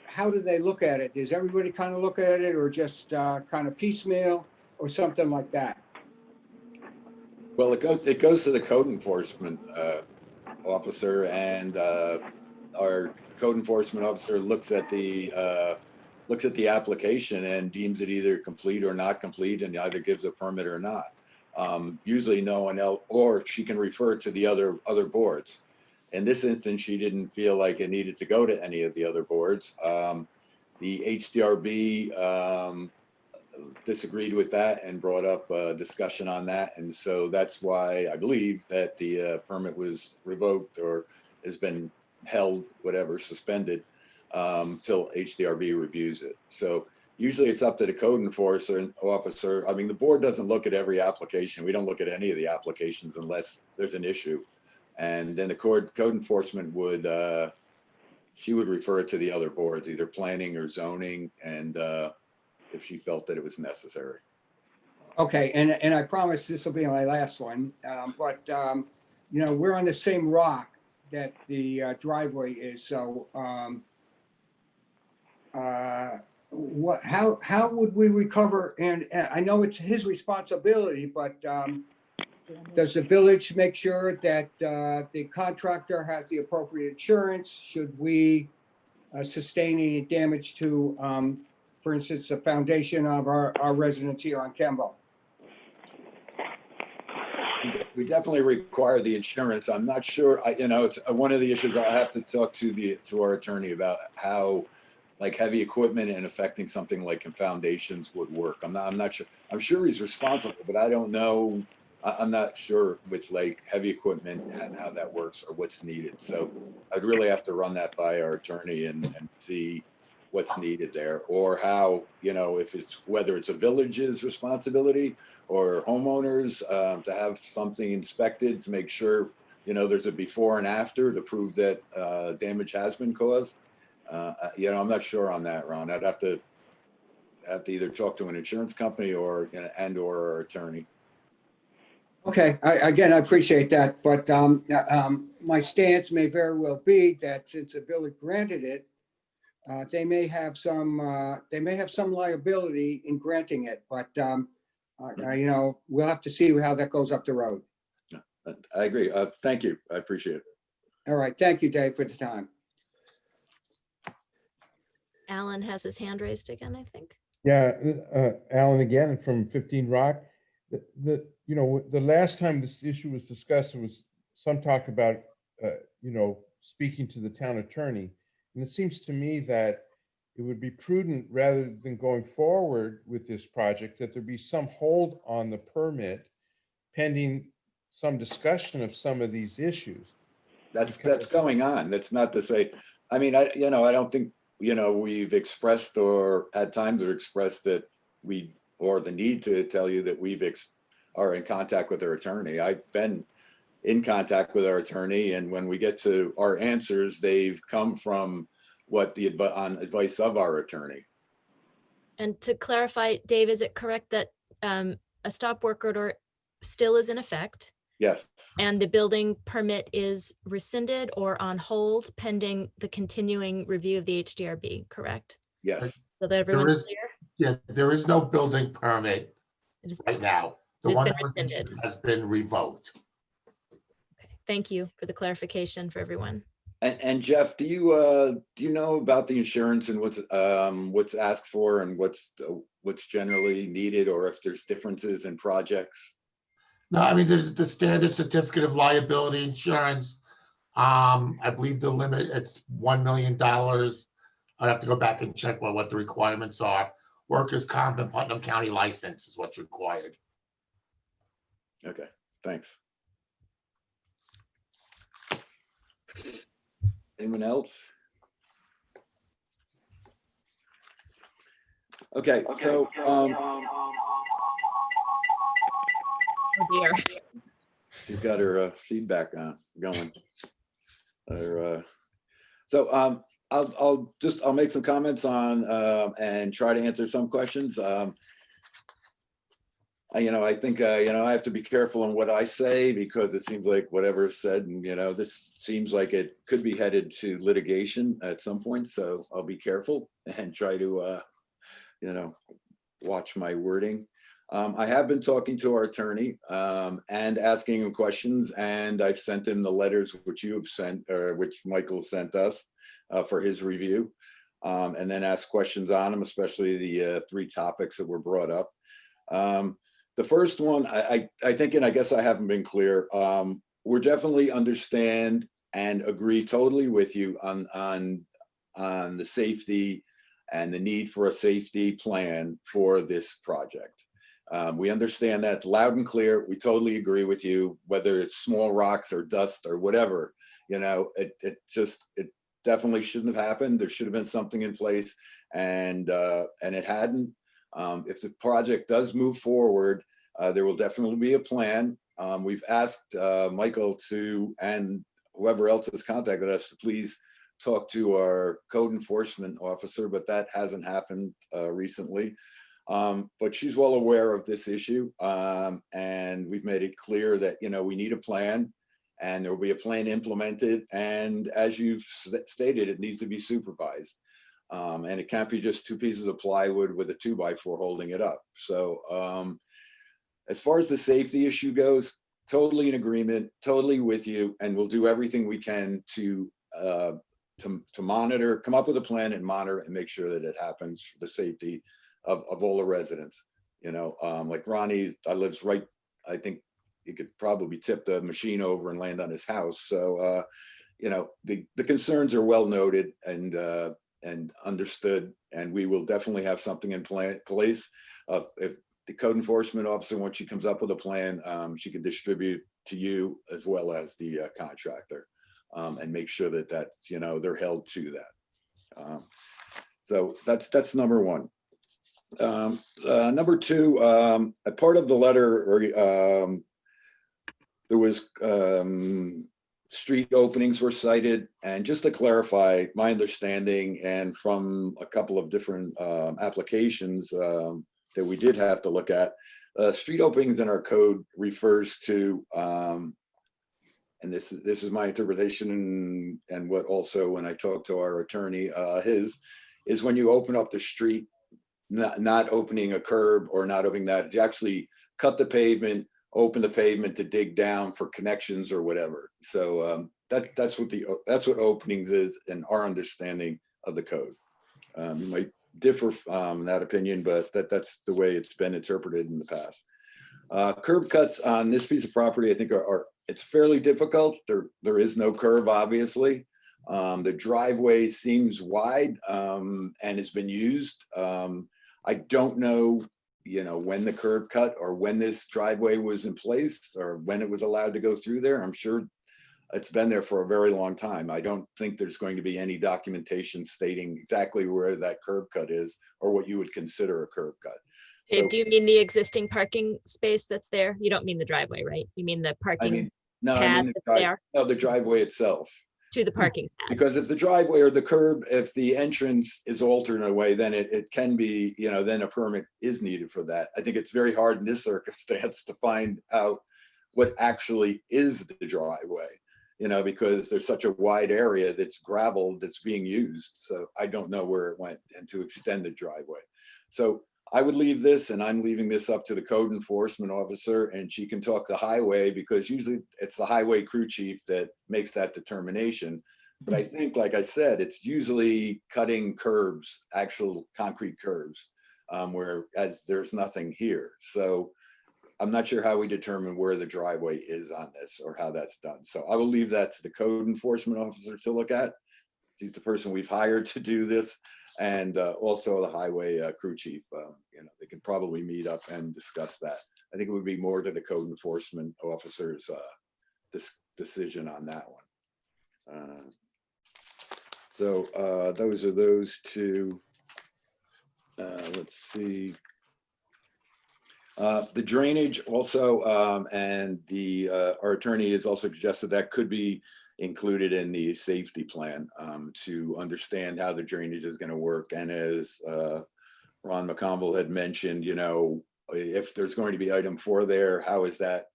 how do they look at it? Does everybody kind of look at it, or just kind of piecemeal, or something like that? Well, it goes to the code enforcement officer, and our code enforcement officer looks at the application and deems it either complete or not complete, and either gives a permit or not. Usually no one else, or she can refer to the other boards. In this instance, she didn't feel like it needed to go to any of the other boards. The HDRB disagreed with that and brought up a discussion on that. And so that's why I believe that the permit was revoked or has been held, whatever, suspended, till HDRB reviews it. So usually it's up to the code enforcement officer. I mean, the board doesn't look at every application. We don't look at any of the applications unless there's an issue. And then the code enforcement would, she would refer it to the other boards, either planning or zoning, and if she felt that it was necessary. Okay, and I promise this will be my last one, but we're on the same rock that the driveway is. So how would we recover? And I know it's his responsibility, but does the village make sure that the contractor has the appropriate insurance? Should we sustain any damage to, for instance, the foundation of our residence here on Kembo? We definitely require the insurance. I'm not sure, it's one of the issues I'll have to talk to our attorney about, how like heavy equipment and affecting something like foundations would work. I'm not sure. I'm sure he's responsible, but I don't know. I'm not sure with like heavy equipment and how that works or what's needed. So I'd really have to run that by our attorney and see what's needed there, or how, if it's, whether it's a village's responsibility or homeowners to have something inspected to make sure, there's a before and after to prove that damage has been caused. I'm not sure on that, Ron. I'd have to either talk to an insurance company or our attorney. Okay, again, I appreciate that, but my stance may very well be that since the village granted it, they may have some liability in granting it, but we'll have to see how that goes up the road. I agree. Thank you. I appreciate it. All right, thank you, Dave, for the time. Alan has his hand raised again, I think. Yeah, Alan again from 15 Rock. The last time this issue was discussed, there was some talk about, speaking to the town attorney. And it seems to me that it would be prudent, rather than going forward with this project, that there be some hold on the permit pending some discussion of some of these issues. That's Because- going on. That's not to say, I mean, I don't think, we've expressed or at times have expressed that or the need to tell you that are in contact with our attorney. I've been in contact with our attorney, and when we get to our answers, they've come from on advice of our attorney. And to clarify, Dave, is it correct that a stop work order still is in effect Yes, and the building permit is rescinded or on hold pending the continuing review of the HDRB, correct? yes. So that everyone's is- clear? Yeah, there is no building permit It is- right now. The It's one been that was rescinded. issued has been revoked. Okay, thank you for the clarification for everyone. And Jeff, do you know about the insurance and what's asked for and what's generally needed, or if there's differences in projects? No, I mean, there's the standard certificate of liability insurance. I believe the limit, it's $1 million. I'd have to go back and check what the requirements are. Workers' comp and Putnam County license is what's required. Okay, thanks. Anyone else? Okay, so, Oh dear. she's got her feedback going. So I'll make some comments on and try to answer some questions. I think I have to be careful on what I say, because it seems like whatever is said, and this seems like it could be headed to litigation at some point. So I'll be careful and try to watch my wording. I have been talking to our attorney and asking him questions, and I've sent him the letters which you have sent, or which Michael sent us for his review, and then ask questions on them, especially the 3 topics that were brought up. The first one, I think, and I guess I haven't been clear, we're definitely understand and agree totally with you on the safety and the need for a safety plan for this project. We understand that loud and clear. We totally agree with you, whether it's small rocks or dust or whatever. It definitely shouldn't have happened. There should have been something in place, and it hadn't. If the project does move forward, there will definitely be a plan. We've asked Michael and whoever else has contacted us to please talk to our code enforcement officer, but that hasn't happened recently. But she's well aware of this issue, and we've made it clear that we need a plan, and there will be a plan implemented. And as you've stated, it needs to be supervised. And it can't be just 2 pieces of plywood with a 2x4 holding it up. So as far as the safety issue goes, totally in agreement, totally with you, and we'll do everything we can to monitor, come up with a plan and monitor and make sure that it happens for the safety of all the residents. Like Ronnie lives right, I think he could probably tip the machine over and land on his house. So the concerns are well noted and understood, and we will definitely have something in place. If the code enforcement officer, once she comes up with a plan, she can distribute to you as well as the contractor, and make sure that that's, they're held to that. So that's number one. Number two, a part of the letter, there was street openings were cited, and just to clarify my understanding, and from a couple of different applications that we did have to look at, street openings in our code refers to, and this is my interpretation, and what also when I talked to our attorney, his is when you open up the street, not opening a curb or not opening that, you actually cut the pavement, open the pavement to dig down for connections or whatever. So that's what openings is in our understanding of the code. You might differ from that opinion, but that's the way it's been interpreted in the past. Curb cuts on this piece of property, I think it's fairly difficult. There is no curb, obviously. The driveway seems wide and has been used. I don't know when the curb cut or when this driveway was in place or when it was allowed to go through there. I'm sure it's been there for a very long time. I don't think there's going to be any documentation stating exactly where that curb cut is or what you would consider a curb cut. Okay, So, do you mean the existing parking space that's there? You don't mean the driveway, right? You mean the I parking mean, no, I pad mean, that's there the driveway itself. to the parking pad? Because if the driveway or the curb, if the entrance is altered in a way, then it can be, then a permit is needed for that. I think it's very hard in this circumstance to find out what actually is the driveway, because there's such a wide area that's gravel that's being used. So I don't know where it went and to extend the driveway. So I would leave this, and I'm leaving this up to the code enforcement officer, and she can talk to highway because usually it's the highway crew chief that makes that determination. But I think, like I said, it's usually cutting curbs, actual concrete curbs, whereas there's nothing here. So I'm not sure how we determine where the driveway is on this or how that's done. So I will leave that to the code enforcement officer to look at. He's the person we've hired to do this, and also the highway crew chief. They could probably meet up and discuss that. I think it would be more to the code enforcement officer's decision on that one. So those are those two. Let's see. The drainage also, and our attorney has also suggested that could be included in the safety plan to understand how the drainage is going to work. And as Ron McConville had mentioned, if there's going to be item 4 there, how is that,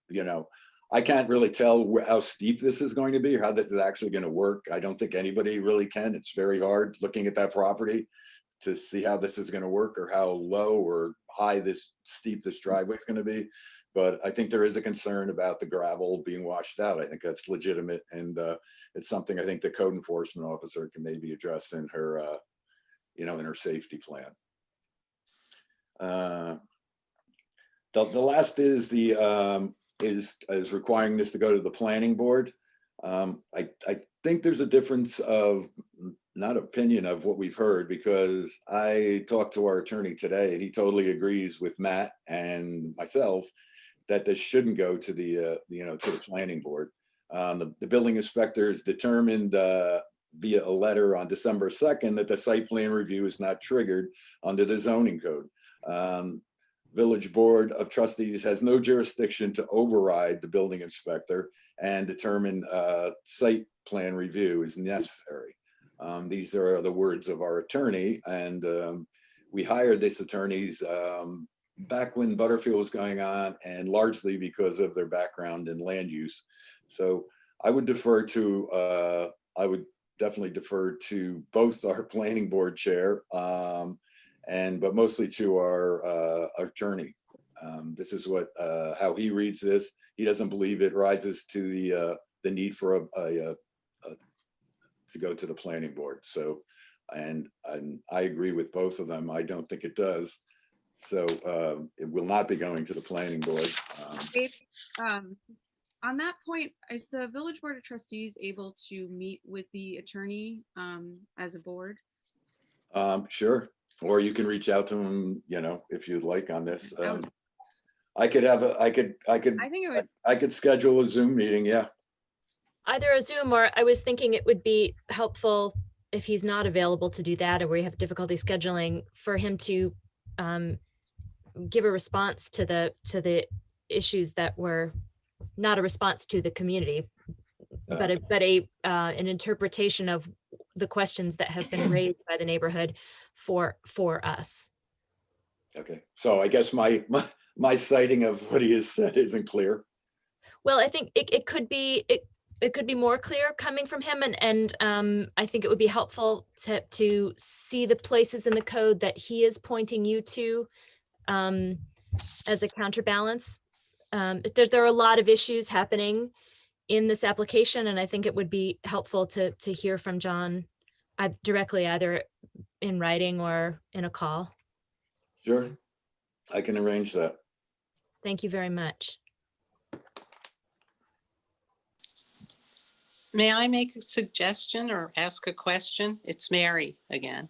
I can't really tell how steep this is going to be or how this is actually going to work. I don't think anybody really can. It's very hard looking at that property to see how this is going to work or how low or high steep this driveway is going to be. But I think there is a concern about the gravel being washed out. I think that's legitimate. And it's something I think the code enforcement officer can maybe address in her, in her safety plan. The last is is requiring this to go to the planning board. I think there's a difference of not opinion of what we've heard, because I talked to our attorney today and he totally agrees with Matt and myself that this shouldn't go to the to the planning board. The building inspectors determined via a letter on December 2nd that the site plan review is not triggered under the zoning code. Village Board of Trustees has no jurisdiction to override the building inspector and determine site plan review is necessary. These are the words of our attorney, and we hired this attorneys back when Butterfield was going on, and largely because of their background in land use. So I would defer to, I would definitely defer to both our planning board chair, but mostly to our attorney. This is what how he reads this. He doesn't believe it rises to the need for to go to the planning board. So, and I agree with both of them. I don't think it does. So it will not be going to the planning board. Dave, on that point, is the Village Board of Trustees able to meet with the attorney as a board? Sure. Or you can reach out to him, if you'd like on this. I could have I think it would. I could schedule a Zoom meeting. Yeah. Either a Zoom, or I was thinking it would be helpful if he's not available to do that, or we have difficulty scheduling, for him to give a response to the issues that were not a response to the community, but an interpretation of the questions that have been raised by the neighborhood for us. Okay, so I guess my citing of what he has said isn't clear. Well, I think it could be more clear coming from him, and I think it would be helpful to see the places in the code that he is pointing you to as a counterbalance. There are a lot of issues happening in this application, and I think it would be helpful to hear from John directly, either in writing or in a call. Sure, I can arrange that. Thank you very much. May I make a suggestion or ask a question? It's Mary again.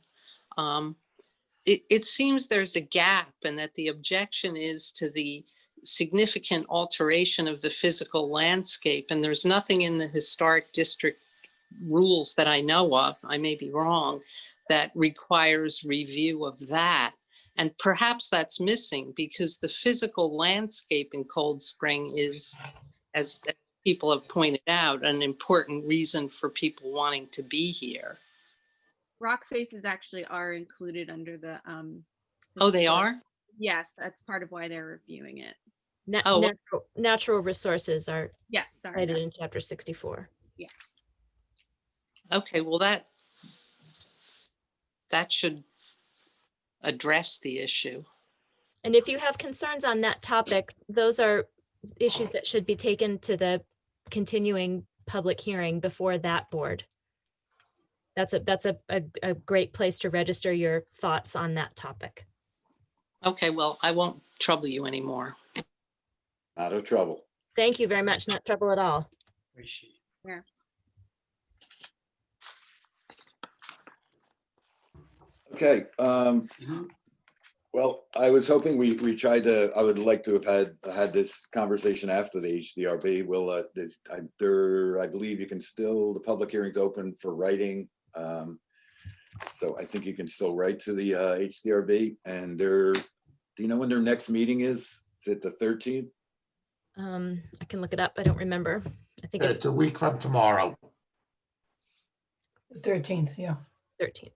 it seems there's a gap and that the objection is to the significant alteration of the physical landscape. And there's nothing in the historic district rules that I know of, I may be wrong, that requires review of that. And perhaps that's missing because the physical landscape in Cold Spring is, as people have pointed out, an important reason for people wanting to be here. Rock faces actually are included under the. Oh, they historic- are? Yes, that's part of why they're reviewing it. Oh. Natural resources are Yes, sorry. cited in chapter 64. Yeah. Okay, well, that should address the issue. And if you have concerns on that topic, those are issues that should be taken to the continuing public hearing before that board. That's a great place to register your thoughts on that topic. Okay, well, I won't trouble you anymore. Out of trouble. Thank you very much. Not trouble at all. Appreciate it. Yeah. Okay, well, I was hoping we tried to, I would like to have had this conversation after the HDRB. Will, I believe you can still, the public hearing's open for writing. So I think you can still write to the HDRB, and do you know when their next meeting is? Is it the 13th? I can look it up. I don't remember. I think it's It's a week from tomorrow. The 13th, yeah. 13th.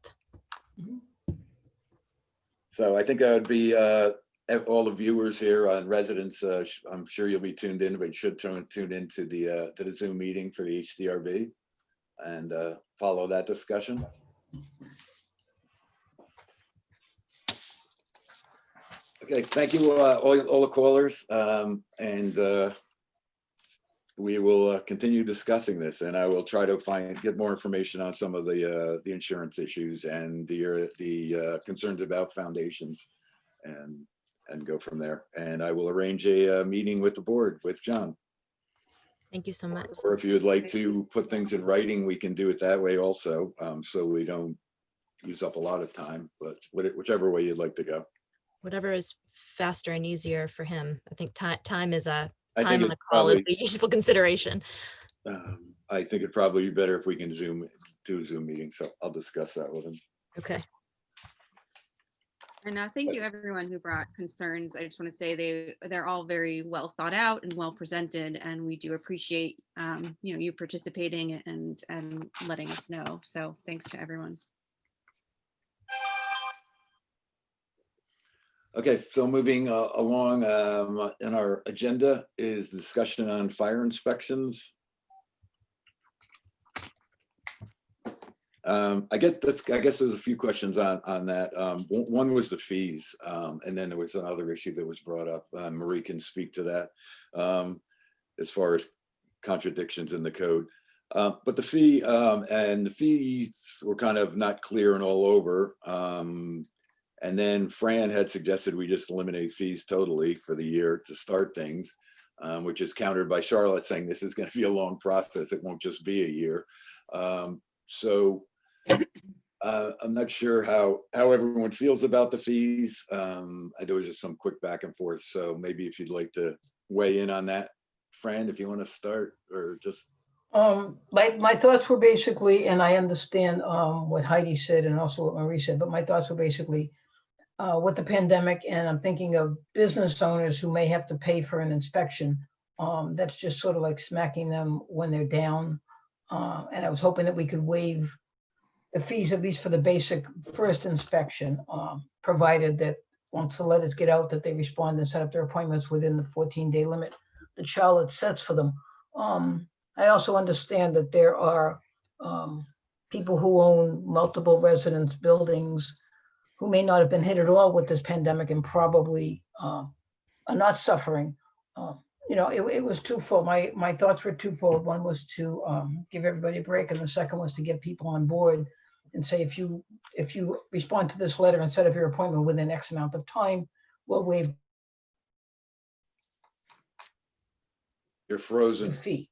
So I think that would be all the viewers here and residents. I'm sure you'll be tuned in, but you should tune into the Zoom meeting for the HDRB and follow that discussion. Okay, thank you all the callers, and we will continue discussing this, and I will try to get more information on some of the insurance issues and the concerns about foundations, and go from there. And I will arrange a meeting with the board with John. Thank you so much. Or if you would like to put things in writing, we can do it that way also, so we don't use up a lot of time, but whichever way you'd like to go. Whatever is faster and easier for him. I think time is I time think on a it's call is probably- the useful consideration. I think it'd probably be better if we can do a Zoom meeting, so I'll discuss that with him. Okay. And thank you everyone who brought concerns. I just want to say they're all very well thought out and well presented, and we do appreciate you participating and letting us know. So thanks to everyone. Okay, so moving along in our agenda is the discussion on fire inspections. I guess there's a few questions on that. One was the fees, and then there was another issue that was brought up. Marie can speak to that as far as contradictions in the code. But the fee and the fees were kind of not clear and all over. And then Fran had suggested we just eliminate fees totally for the year to start things, which is countered by Charlotte saying this is going to be a long process. It won't just be a year. So I'm not sure how everyone feels about the fees. There was just some quick back and forth. So maybe if you'd like to weigh in on that, Fran, if you want to start, or just. My thoughts were basically, and I understand what Heidi said and also what Marie said, but my thoughts were basically with the pandemic, and I'm thinking of business owners who may have to pay for an inspection. That's just sort of like smacking them when they're down. And I was hoping that we could waive the fees, at least for the basic first inspection, provided that once the letters get out, that they respond and set up their appointments within the 14-day limit that Charlotte sets for them. I also understand that there are people who own multiple residence buildings who may not have been hit at all with this pandemic and probably are not suffering. It was twofold. My thoughts were twofold. One was to give everybody a break, and the second was to get people on board and say, if you respond to this letter and set up your appointment within X amount of time, we'll waive You're frozen. the fee.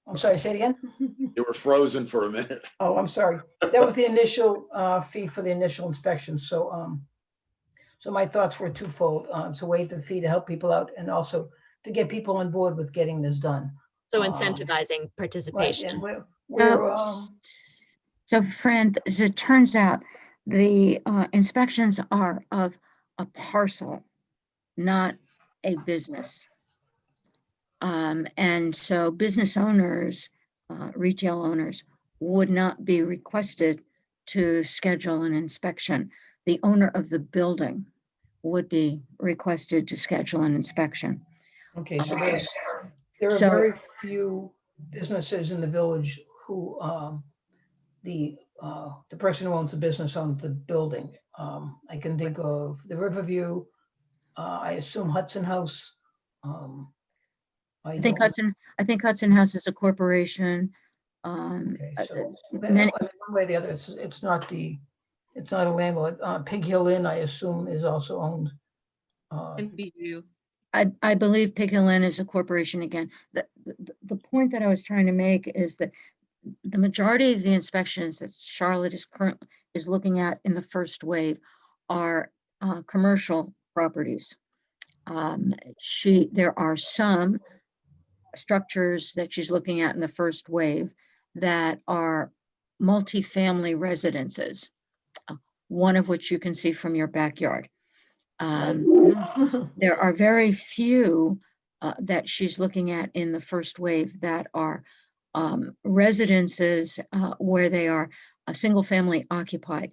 I'm sorry, say it again? You were frozen for a minute. Oh, I'm sorry. That was the initial fee for the initial inspection. So my thoughts were twofold, to waive the fee to help people out and also to get people on board with getting this done. So Um, incentivizing Right, participation. and we're, So- So friend, as it turns out, the inspections are of a parcel, not a business. And so business owners, retail owners would not be requested to schedule an inspection. The owner of the building would be requested to schedule an inspection. okay, so there are So- very few businesses in the village who, the person who owns the business owns the building. I can think of the Riverview, I assume Hudson House. I think don't- I think Hudson House is a corporation. Okay, so, Many, I mean, one way or the other, it's not a landlord. Pig Hill Inn, I assume, is also owned. And BU. I believe Pig Hill Inn is a corporation again. The point that I was trying to make is that the majority of the inspections that Charlotte is looking at in the first wave are commercial properties. There are some structures that she's looking at in the first wave that are multifamily residences, one of which you can see from your backyard. There are very few that she's looking at in the first wave that are residences where they are a single family occupied.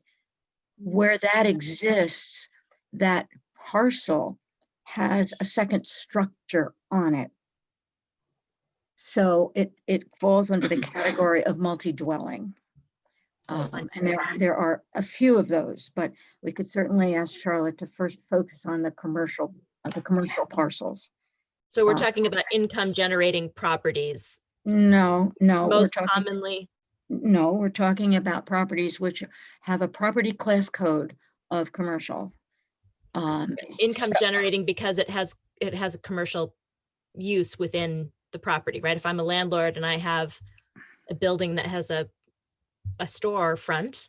Where that exists, that parcel has a second structure on it. So it falls under the category of multi-dwelling. And there are a few of those, but we could certainly ask Charlotte to first focus on the commercial parcels. So we're talking about income generating properties. No, we're Most talking, commonly, no, we're talking about properties which have a property class code of commercial. income generating because it has a commercial use within the property, right? If I'm a landlord and I have a building that has a store front,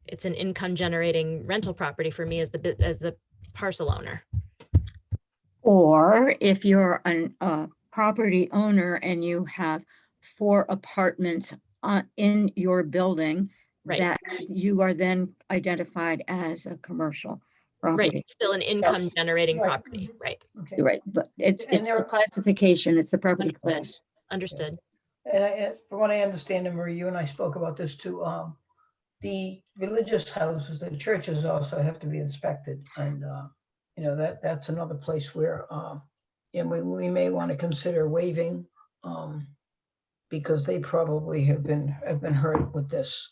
it's an income generating rental property for me as the parcel owner. Or if you're a property owner and you have 4 apartments in your building, Right. that you are then identified as a commercial property. Right, still an income generating Right. property, right? Okay, Right, but it's And the classification, it's the property class. Understood. and from what I understand, and Marie, you and I spoke about this too, the religious houses, the churches also have to be inspected, and, that's another place where, and we may want to consider waiving, because they probably have been hurt with this.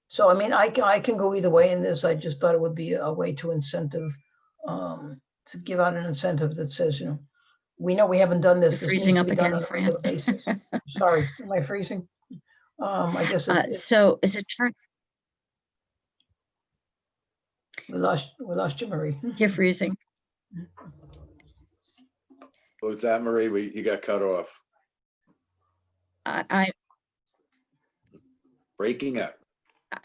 So, I mean, I can go either way in this. I just thought it would be a way to incentive, to give out an incentive that says, we know we haven't done this. You're This freezing needs to up be done again, on a Fran. regular basis. Sorry, am I freezing? I guess So is it turn, we lost you, Marie. you're freezing? What's that, Marie? You got cut off. I Breaking up.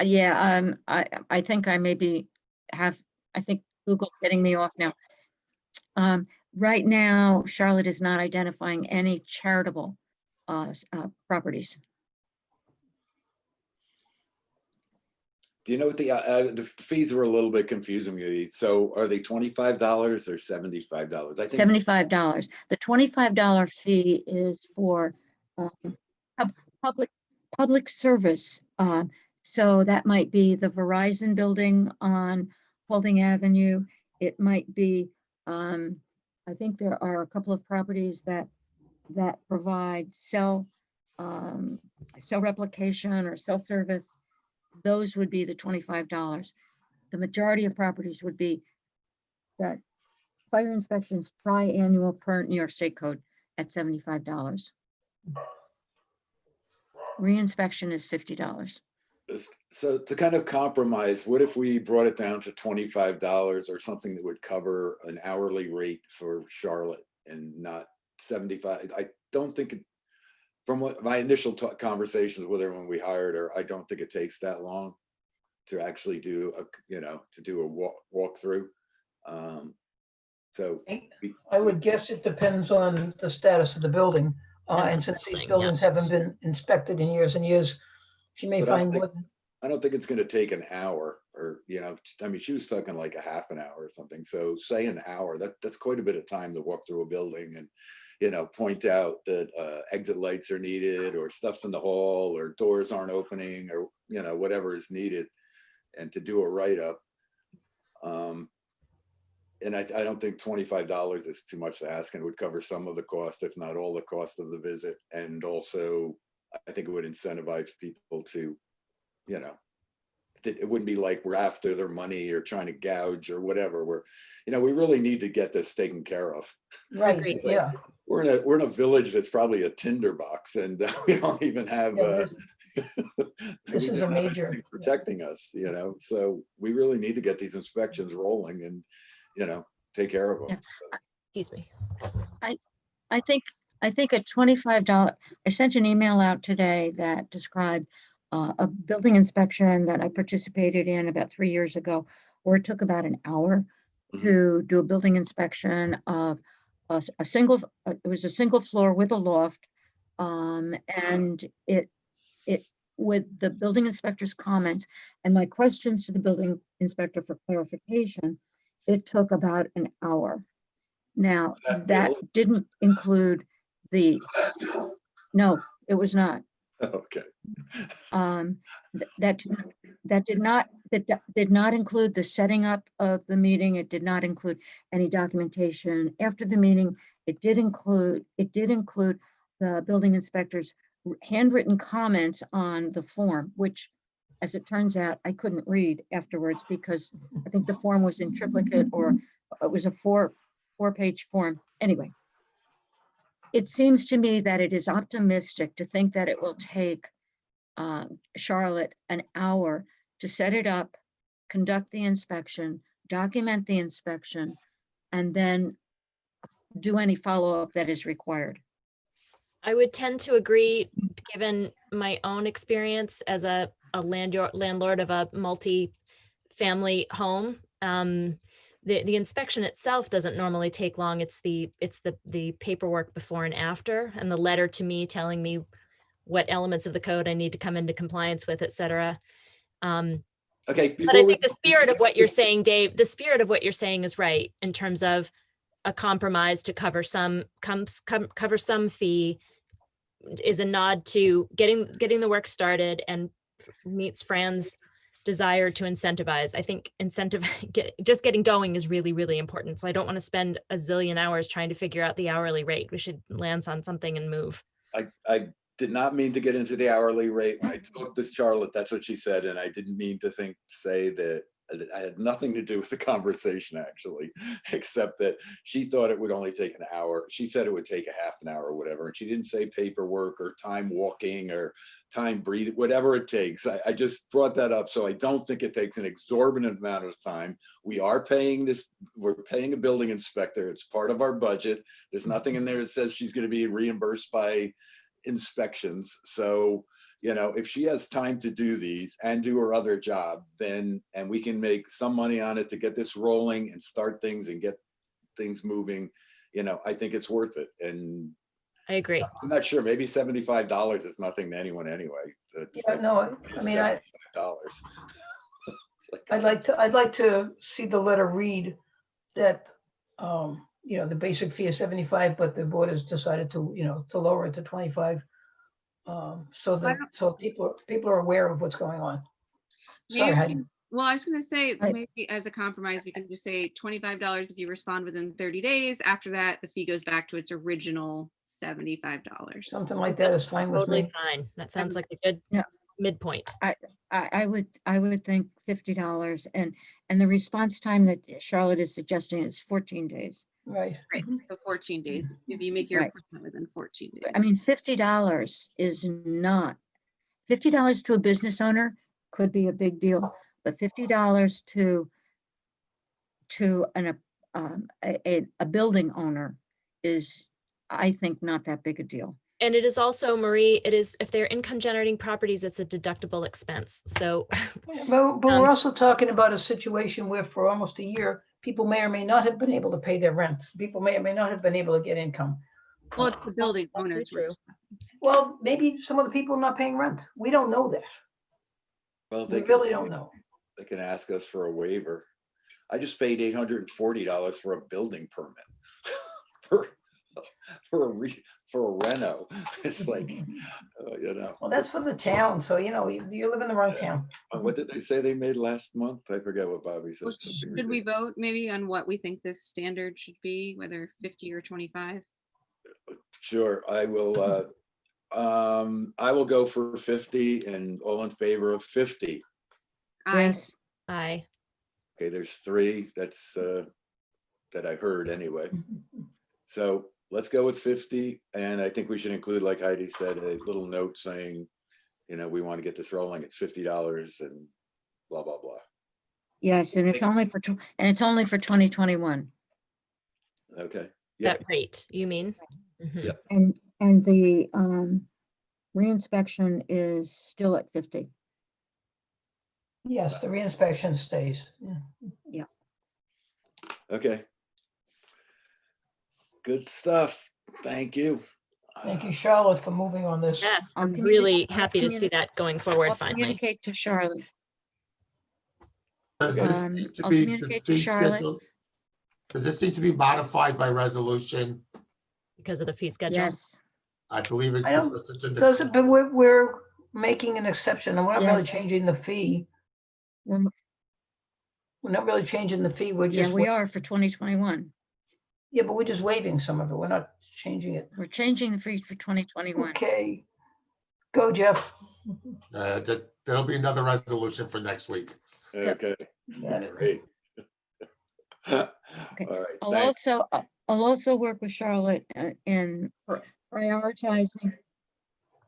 yeah, I think I maybe I think Google's getting me off now. Right now, Charlotte is not identifying any charitable properties. Do you know what the fees were a little bit confusing me. So are they $25 or $75? I think $75. The $25 fee is for public service. So that might be the Verizon building on Holding Avenue. It might be, I think there are a couple of properties that provide cell replication or cell service. Those would be the $25. The majority of properties would be that fire inspections tri-annual per New York State Code at $75. Reinspection is $50. so. To kind of compromise, what if we brought it down to $25 or something that would cover an hourly rate for Charlotte and not 75? I don't think from what my initial conversations with her when we hired her, I don't think it takes that long to actually do a, to do a walkthrough. So I would guess it depends on the status of the building. And since these buildings haven't been inspected in years and years, she may But find more than. I don't think it's going to take an hour or, I mean, she was talking like a half an hour or something. So say an hour, that's quite a bit of time to walk through a building and, point out that exit lights are needed or stuff's in the hall or doors aren't opening or, whatever is needed, and to do a write-up. And I don't think $25 is too much to ask, and it would cover some of the cost, if not all the cost of the visit. And also, I think it would incentivize people to, it wouldn't be like we're after their money or trying to gouge or whatever. We really need to get this taken care of. Right, It's like, yeah. We're in a village that's probably a tinderbox, and we don't even have. This is a major protecting us, So we really need to get these inspections rolling and, take care of them. Excuse me. I think at $25, I sent an email out today that described a building inspection that I participated in about 3 years ago, where it took about an hour to do a building inspection of a single, it was a single floor with a loft. And it with the building inspector's comments and my questions to the building inspector for clarification, it took about an hour. Now, that didn't include no, it was not. Okay. That did not include the setting up of the meeting. It did not include any documentation after the meeting. It did include the building inspector's handwritten comments on the form, which, as it turns out, I couldn't read afterwards because I think the form was in triplicate, or it was a four-page form. Anyway, it seems to me that it is optimistic to think that it will take Charlotte an hour to set it up, conduct the inspection, document the inspection, and then do any follow-up that is required. I would tend to agree, given my own experience as a landlord of a multi-family home. The inspection itself doesn't normally take long. It's the paperwork before and after, and the letter to me telling me what elements of the code I need to come into compliance with, et cetera. Okay. But I think the spirit of what you're saying, Dave, the spirit of what you're saying is right in terms of a compromise to cover some fee is a nod to getting the work started and meets Fran's desire to incentivize. I think just getting going is really, really important. So I don't want to spend a zillion hours trying to figure out the hourly rate. We should land on something and move. I did not mean to get into the hourly rate. When I talked to Charlotte, that's what she said. And I didn't mean to say that I had nothing to do with the conversation, actually, except that she thought it would only take an hour. She said it would take a half an hour or whatever. And she didn't say paperwork or time walking or time breathing, whatever it takes. I just brought that up. So I don't think it takes an exorbitant amount of time. We are paying we're paying a building inspector. It's part of our budget. There's nothing in there that says she's going to be reimbursed by inspections. So, if she has time to do these and do her other job, and we can make some money on it to get this rolling and start things and get things moving, I think it's worth it. And I agree. I'm not sure, maybe $75 is nothing to anyone anyway. Yeah, no, I mean, $75. I'd like to see the letter read that, the basic fee is 75, but the board has decided to, to lower it to 25. So people are aware of what's going on. Sorry, Heidi. Well, I was going to say, maybe as a compromise, we can just say $25 if you respond within 30 days. After that, the fee goes back to its original $75. Something like that is fine with Totally me. fine. That sounds like a good midpoint. I would think $50, and the response time that Charlotte is suggesting is 14 days. Right. Right. So 14 days. If you make your Right. appointment within 14 days. I mean, $50 is not, $50 to a business owner could be a big deal, but $50 to a building owner is, I think, not that big a deal. And it is also, Marie, it is, if they're income generating properties, it's a deductible expense. So But we're also talking about a situation where for almost a year, people may or may not have been able to pay their rent. People may or may not have been able to get income. Well, it's the building That's owners. true. Well, maybe some of the people are not paying rent. We don't know that. Well, We they really can, don't know. they can ask us for a waiver. I just paid $840 for a building permit for a reno. It's like, you know. Well, that's for the town. So, you know, you live in the wrong town. What did they say they made last month? I forget what Bobby said. Well, something should we ridiculous. vote maybe on what we think this standard should be, whether 50 or 25? Sure, I will go for 50 and all in favor of 50. Yes. Aye. Okay, there's 3. That's that I heard anyway. So let's go with 50. And I think we should include, like Heidi said, a little note saying, you know, we want to get this rolling. It's $50 and blah, blah, blah. Yes, and it's only for, and it's only for 2021. Okay. Yeah. That rate, you mean? Mhm. Yep. And the reinspection is still at 50. Yes, the reinspection stays. Yeah. Okay. Good stuff. Thank you. Thank you, Charlotte, for moving on this. Yes, I'll I'm communi- really I'll happy to see communi- that going forward I'll finally. communicate to Charlotte. Does this need to I'll be the communicate to fee Charlotte. schedule? Does this need to be modified by resolution? Because of the fee schedule. Yes. I believe it. I don't- because it's in the Does it, but code. we're making an exception and we're not really Yes. changing the fee. We're- We're not really changing the fee. We're Yeah, just, we are for 2021. yeah, but we're just waiving some of it. We're not changing it. We're changing the fee for 2021. Okay. Go, Jeff. There'll be another resolution for next week. Okay. Got it. Great. All Okay. right. I'll also work with Charlotte in prioritizing.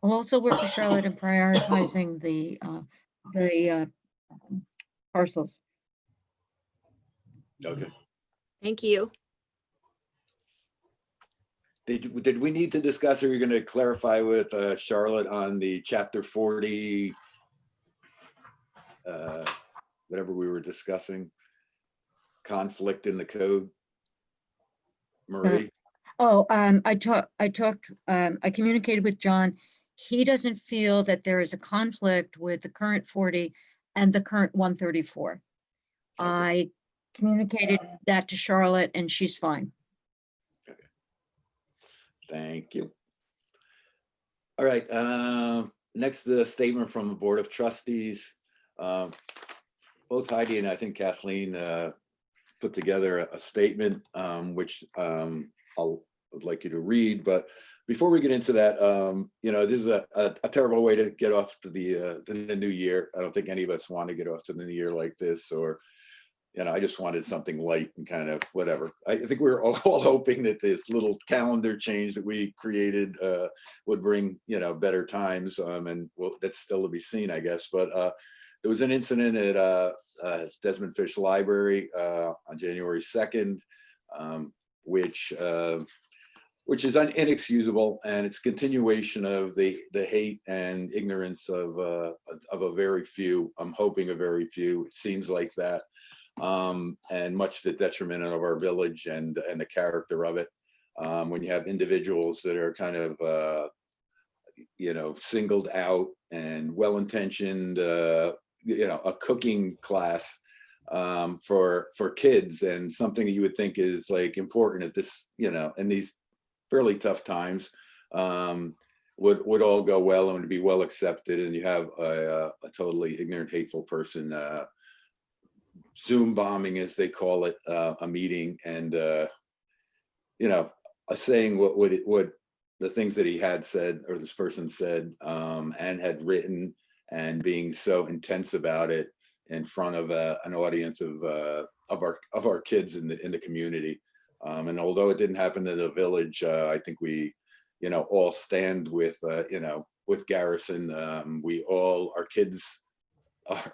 I'll also work with Charlotte in prioritizing the parcels. Okay. Thank you. Did we need to discuss, or you're going to clarify with Charlotte on the chapter 40, whatever we were discussing, conflict in the code? Marie? I communicated with John. He doesn't feel that there is a conflict with the current 40 and the current 134. I communicated that to Charlotte and she's fine. Thank you. All right, next, the statement from the Board of Trustees. Both Heidi and I think Kathleen put together a statement, which I'd like you to read. But before we get into that, you know, this is a terrible way to get off to the new year. I don't think any of us want to get off to the new year like this, or, you know, I just wanted something light and kind of whatever. I think we're all hoping that this little calendar change that we created would bring, you know, better times. And well, that's still to be seen, I guess. But there was an incident at Desmond Fish Library on January 2nd, which is inexcusable, and it's continuation of the hate and ignorance of a very few. I'm hoping a very few. It seems like that. And much to the detriment of our village and the character of it. When you have individuals that are kind of, you know, singled out and well-intentioned, you know, a cooking class for kids, and something that you would think is like important at this, you know, in these fairly tough times, would all go well and would be well accepted. And you have a totally ignorant, hateful person Zoom bombing, as they call it, a meeting, and you know, saying what the things that he had said, or this person said, and had written, and being so intense about it in front of an audience of our kids in the community. And although it didn't happen in the village, I think we, you know, all stand with you know, with Garrison. Our kids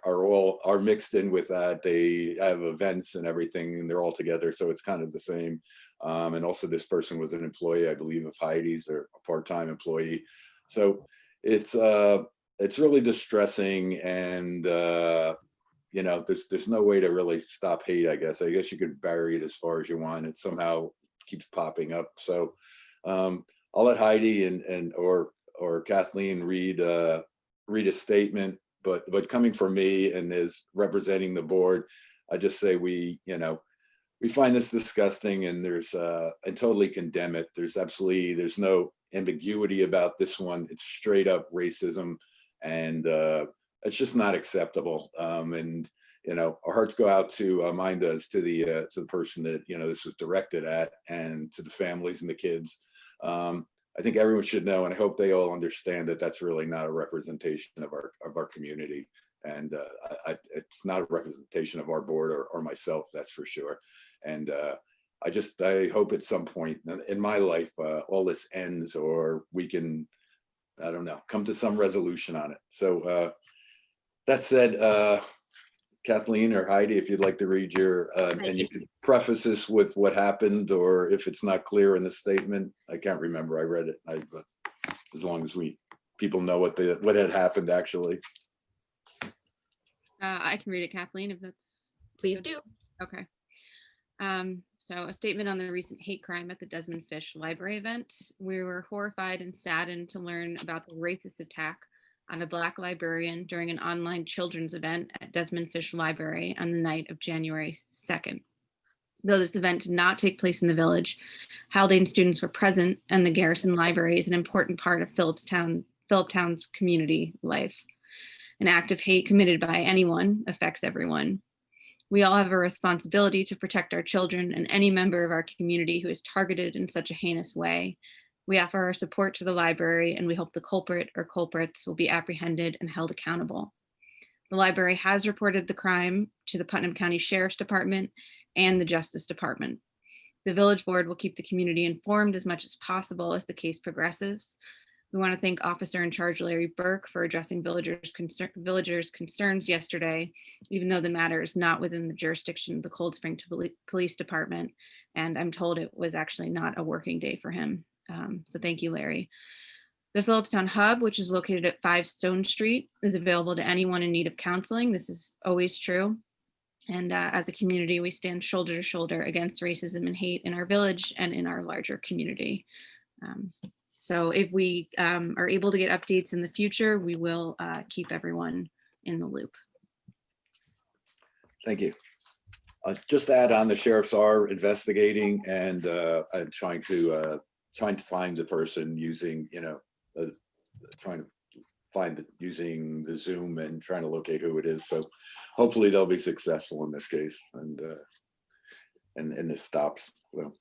are mixed in with that. They have events and everything, and they're all together, so it's kind of the same. And also, this person was an employee, I believe, of Heidi's, or a part-time employee. So it's really distressing, and you know, there's no way to really stop hate. I guess you could bury it as far as you want. It somehow keeps popping up. So I'll let Heidi and or Kathleen read a statement. But coming from me and as representing the board, I just say we find this disgusting, and and totally condemn it. There's no ambiguity about this one. It's straight up racism, and it's just not acceptable. And our hearts go out to, mine does, to the person that this was directed at, and to the families and the kids. I think everyone should know, and I hope they all understand that that's really not a representation of our community, and it's not a representation of our board or myself, that's for sure. And I hope at some point in my life all this ends, or we can, I don't know, come to some resolution on it. So that said, Kathleen or Heidi, if you'd like to read your, and you could preface this with what happened, or if it's not clear in the statement. I can't remember, I read it, as long as people know what had happened actually. I can read it, Kathleen, if that's. Please do. Okay. So a statement on the recent hate crime at the Desmond Fish Library event. We were horrified and saddened to learn about the racist attack on a Black librarian during an online children's event at Desmond Fish Library on the night of January 2nd. Though this event did not take place in the village, Haldane students were present, and the Garrison Library is an important part of Phillipstown's community life. An act of hate committed by anyone affects everyone. We all have a responsibility to protect our children and any member of our community who is targeted in such a heinous way. We offer our support to the library, and we hope the culprit or culprits will be apprehended and held accountable. The library has reported the crime to the Putnam County Sheriff's Department and the Justice Department. The village board will keep the community informed as much as possible as the case progresses. We want to thank Officer in Charge Larry Burke for addressing villagers' concerns yesterday, even though the matter is not within the jurisdiction of the Cold Spring Police Department, and I'm told it was actually not a working day for him. So thank you, Larry. The Phillipstown Hub, which is located at 5 Stone Street, is available to anyone in need of counseling. This is always true. And as a community, we stand shoulder to shoulder against racism and hate in our village and in our larger community. So if we are able to get updates in the future, we will keep everyone in the loop. Thank you. Just to add on, the sheriffs are investigating, and I'm trying to find the person using, using the Zoom and trying to locate who it is. So hopefully they'll be successful in this case, and this stops. So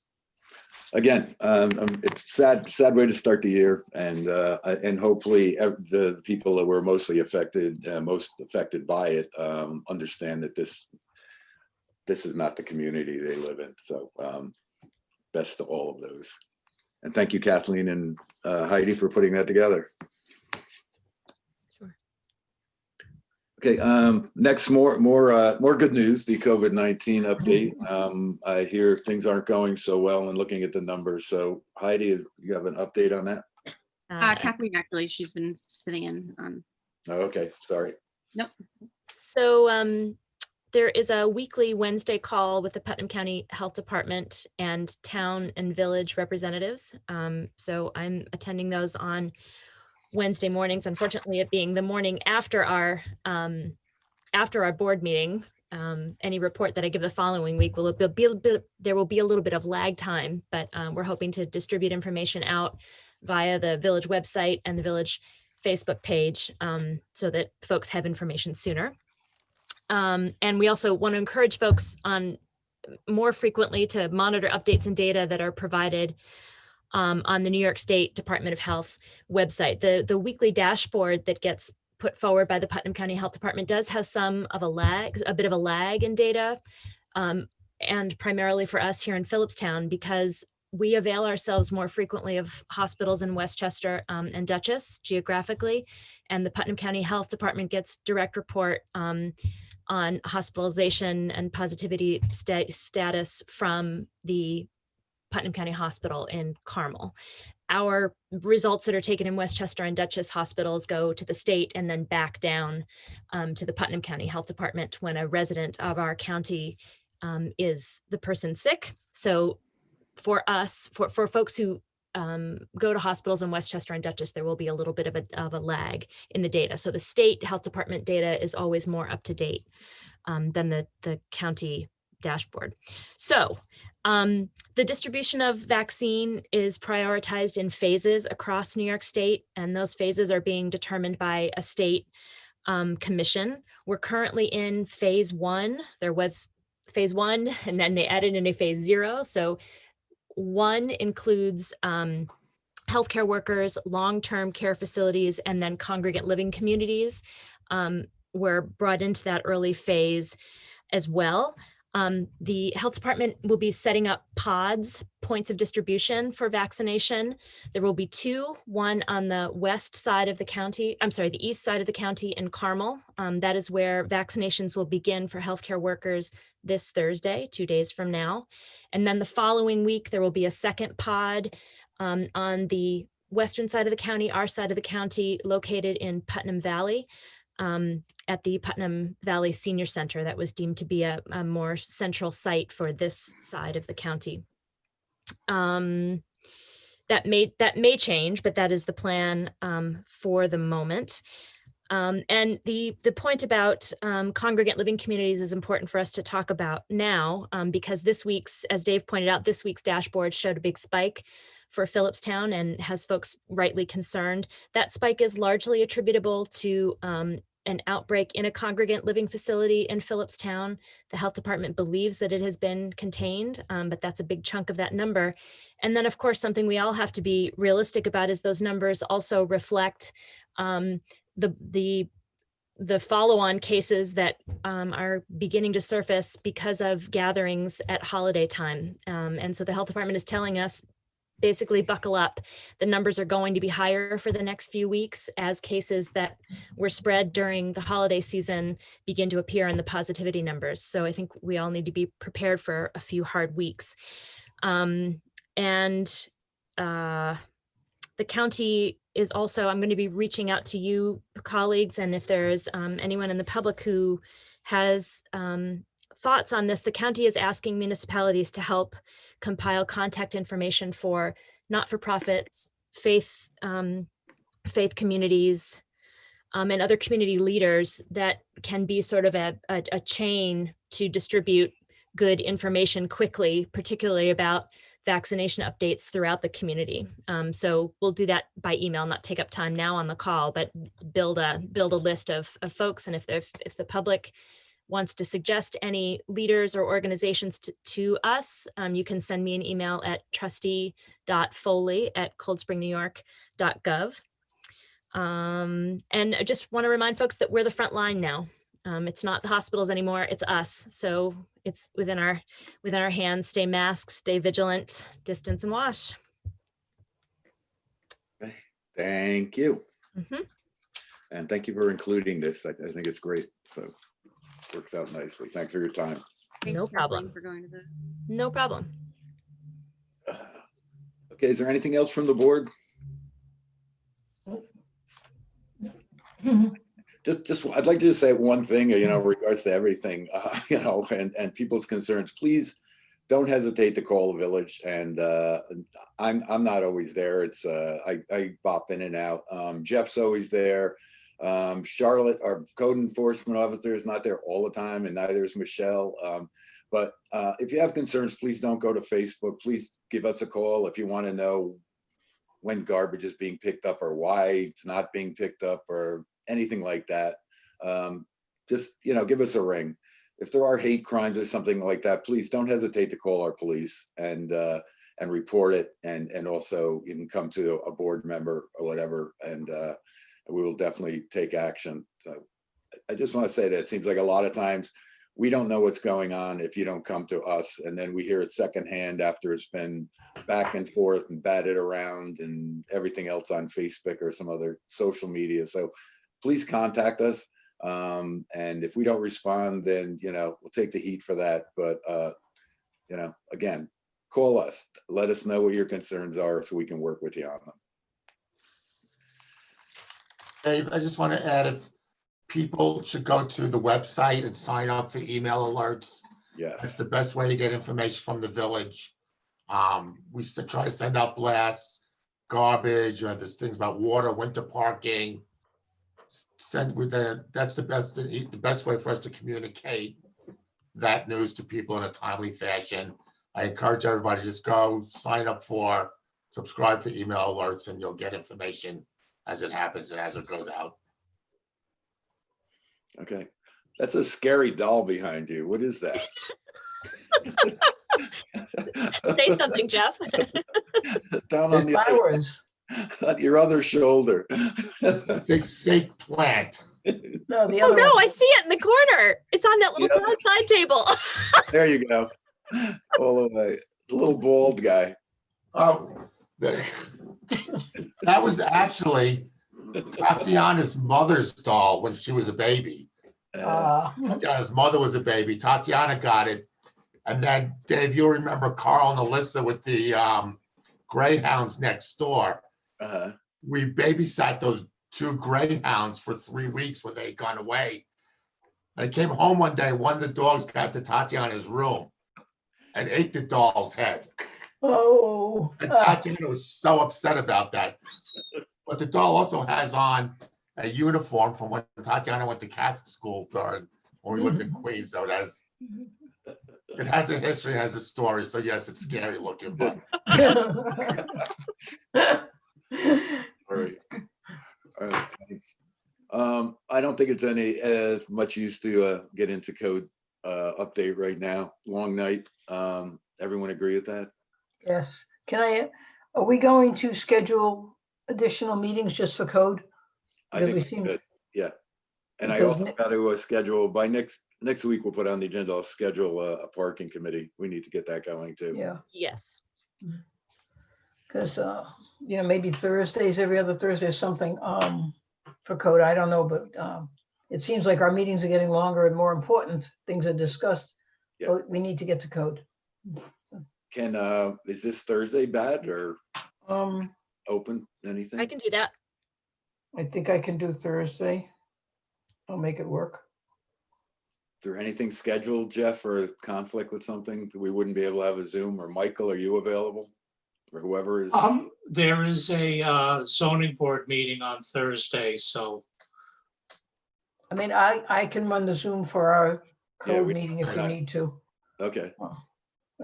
again, it's sad way to start the year, and hopefully the people that were most affected by it understand that this is not the community they live in. So best to all of those. And thank you, Kathleen and Heidi, for putting that together. Sure. Okay, next, more good news, the COVID-19 update. I hear things aren't going so well, and looking at the numbers. So Heidi, you have an update on that? Kathleen, actually, she's been sitting in on. Oh, okay, sorry. Nope. So there is a weekly Wednesday call with the Putnam County Health Department and town and village representatives. So I'm attending those on Wednesday mornings. Unfortunately, it being the morning after our board meeting. Any report that I give the following week there will be a little bit of lag time, but we're hoping to distribute information out via the village website and the village Facebook page so that folks have information sooner. And we also want to encourage folks on more frequently to monitor updates and data that are provided on the New York State Department of Health website. The weekly dashboard that gets put forward by the Putnam County Health Department does have a bit of a lag in data, and primarily for us here in Phillipstown, because we avail ourselves more frequently of hospitals in Westchester and Dutchess geographically, and the Putnam County Health Department gets direct report on hospitalization and positivity status from the Putnam County Hospital in Carmel. Our results that are taken in Westchester and Dutchess hospitals go to the state and then back down to the Putnam County Health Department when a resident of our county is the person sick. So for us, for folks who go to hospitals in Westchester and Dutchess, there will be a little bit of a lag in the data. So the state health department data is always more up to date than the county dashboard. So the distribution of vaccine is prioritized in phases across New York State, and those phases are being determined by a state commission. We're currently in phase 1. There was phase 1, and then they added in a phase 0. So 1 includes healthcare workers, long-term care facilities, and then congregate living communities were brought into that early phase as well. The health department will be setting up pods, points of distribution for vaccination. There will be 2, one on the west side of the county, the east side of the county in Carmel. That is where vaccinations will begin for healthcare workers this Thursday, 2 days from now. And then the following week, there will be a second pod on the western side of the county, our side of the county, located in Putnam Valley. At the Putnam Valley Senior Center that was deemed to be a more central site for this side of the county. That may change, but that is the plan for the moment. And the point about congregate living communities is important for us to talk about now because this week's, as Dave pointed out, this week's dashboard showed a big spike for Phillipstown and has folks rightly concerned. That spike is largely attributable to an outbreak in a congregate living facility in Phillipstown. The health department believes that it has been contained, but that's a big chunk of that number. And then of course, something we all have to be realistic about is those numbers also reflect the follow-on cases that are beginning to surface because of gatherings at holiday time. And so the health department is telling us, basically buckle up. The numbers are going to be higher for the next few weeks as cases that were spread during the holiday season begin to appear in the positivity numbers. So I think we all need to be prepared for a few hard weeks. The county is also, I'm going to be reaching out to you colleagues, and if there's anyone in the public who has thoughts on this, the county is asking municipalities to help compile contact information for not-for-profits, faith communities, and other community leaders that can be sort of a chain to distribute good information quickly, particularly about vaccination updates throughout the community. So we'll do that by email, not take up time now on the call, but build a list of folks. And if the public wants to suggest any leaders or organizations to us, you can send me an email at trustee.foley@coldspringnewyork.gov. And I just want to remind folks that we're the front line now. It's not the hospitals anymore, it's us. So it's within our hands. Stay masked, stay vigilant, distance and wash. Thank you. Mm-hmm. And thank you for including this. I think it's great. So works out nicely. Thanks for your time. No problem. For going to the. No problem. Okay, is there anything else from the board? Just I'd like to just say one thing, regards to everything, and people's concerns. Please don't hesitate to call the village. And I'm not always there. It's I bop in and out. Jeff's always there. Charlotte, our code enforcement officer, is not there all the time, and neither is Michelle. But if you have concerns, please don't go to Facebook. Please give us a call if you want to know when garbage is being picked up or why it's not being picked up or anything like that. Just give us a ring. If there are hate crimes or something like that, please don't hesitate to call our police and report it. And also you can come to a board member or whatever, and we will definitely take action. So I just want to say that it seems like a lot of times we don't know what's going on if you don't come to us, and then we hear it secondhand after it's been back and forth and batted around and everything else on Facebook or some other social media. So please contact us. And if we don't respond, then, we'll take the heat for that. But, again, call us, let us know what your concerns are so we can work with you on them. Dave, I just want to add, if people should go to the website and sign up for email alerts. That's Yes. the best way to get information from the village. We try to send out blasts, garbage, there's things about water, winter parking. That's the best way for us to communicate that news to people in a timely fashion. I encourage everybody to just go subscribe for email alerts, and you'll get information as it happens and as it goes out. Okay. That's a scary doll behind you. What is that? Say something, Jeff. Down on Flowers. on your other shoulder. It's a fake plant. No, the Oh other no, one. I see it in the corner. It's on that little Yeah. side table. There you go. All the way. It's a little bald guy. Oh, that was actually Tatiana's mother's doll when she was a baby. Tatiana's mother was a baby. Tatiana got it. And then, Dave, you'll remember Carl and Alyssa with the greyhounds next door. We babysat those 2 greyhounds for 3 weeks when they had gone away. And I came home one day, one of the dogs got to Tatiana's room and ate the doll's head. Oh. And Tatiana was so upset about that. But the doll also has on a uniform from when Tatiana went to Catholic school when we lived in Queens. So it has a history, has a story. So yes, it's scary looking, but All right. All right. Thanks. I don't think it's as much use to get into code update right now. Long night. Everyone agree with that? Yes. Are we going to schedule additional meetings just for code? I Because think we we seem- should. Yeah. And I Because also got to schedule by next week, we'll put on the agenda, I'll schedule a parking committee. We need to get that going too. Yeah, Yes. because, maybe Thursdays, every other Thursday or something, for code, I don't know, but, it seems like our meetings are getting longer and more important, things are discussed. So we need to get to code. Can, is this Thursday bad or open, anything? I can do that. I think I can do Thursday. I'll make it work. Is there anything scheduled, Jeff, or conflict with something that we wouldn't be able to have a Zoom? Or Michael, are you available? Or whoever is? There is a zoning board meeting on Thursday, so I mean, I can run the Zoom for our Yeah, code we- meeting if we need to. Okay,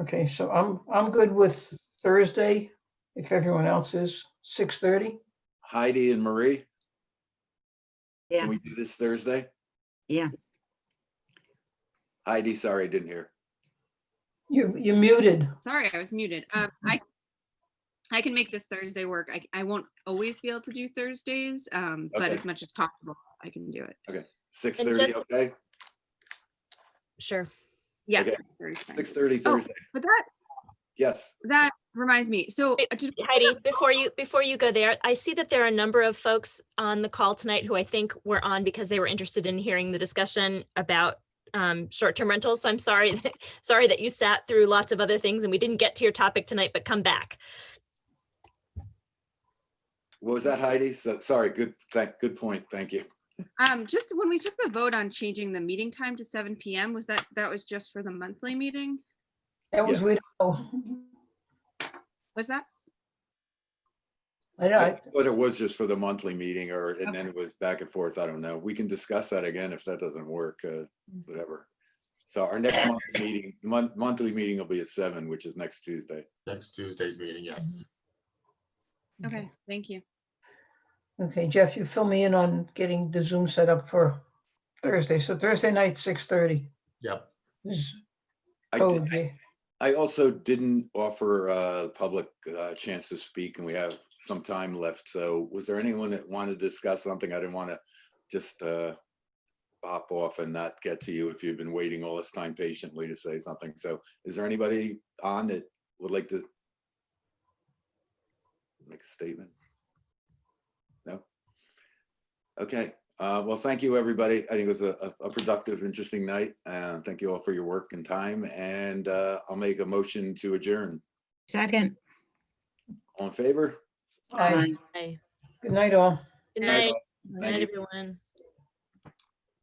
Okay, so I'm good with Thursday, if everyone else is, 6:30. Heidi and Marie, Yeah, can we do this Thursday? yeah. Heidi, sorry, I didn't hear. You're muted. Sorry, I was muted. I can make this Thursday work. I won't always be able to do Thursdays, but Okay. as much as possible, I can do it. Okay, 6:30, just- okay? Sure. Yeah. Okay. Thursday. 6:30 Oh, Thursday, but yes. that reminds me. So Wait, Heidi, before you go there, I see that there are a number of folks on the call tonight who I think were on because they were interested in hearing the discussion about short-term rentals. So I'm sorry, sorry that you sat through lots of other things and we didn't get to your topic tonight, but come back. What was that, Heidi? So, sorry, good point, thank you. just when we took the vote on changing the meeting time to 7 p.m., was that was just for the monthly meeting? That was, Yeah. we don't know. Was that? I know, I thought it was just for the monthly meeting and then it was back and forth. I don't know. We can discuss that again if that doesn't work, whatever. So our next monthly meeting will be at 7, which is next Tuesday. next Tuesday's meeting, yes. Okay, thank you. Okay, Jeff, you fill me in on getting the Zoom set up for Thursday. So Thursday night, 6:30. Yep. is I code, did- yeah. I also didn't offer public chance to speak and we have some time left. So was there anyone that wanted to discuss something? I didn't want to just pop off and not get to you if you've been waiting all this time patiently to say something. So is there anybody on that would like to make a statement? No? Okay, well, thank you, everybody. I think it was a productive, interesting night. Thank you all for your work and time, and I'll make a motion to adjourn. Second. All in favor? Aye. Aye. Good night, all. Good Night, night. all. Good Thank night, you. everyone.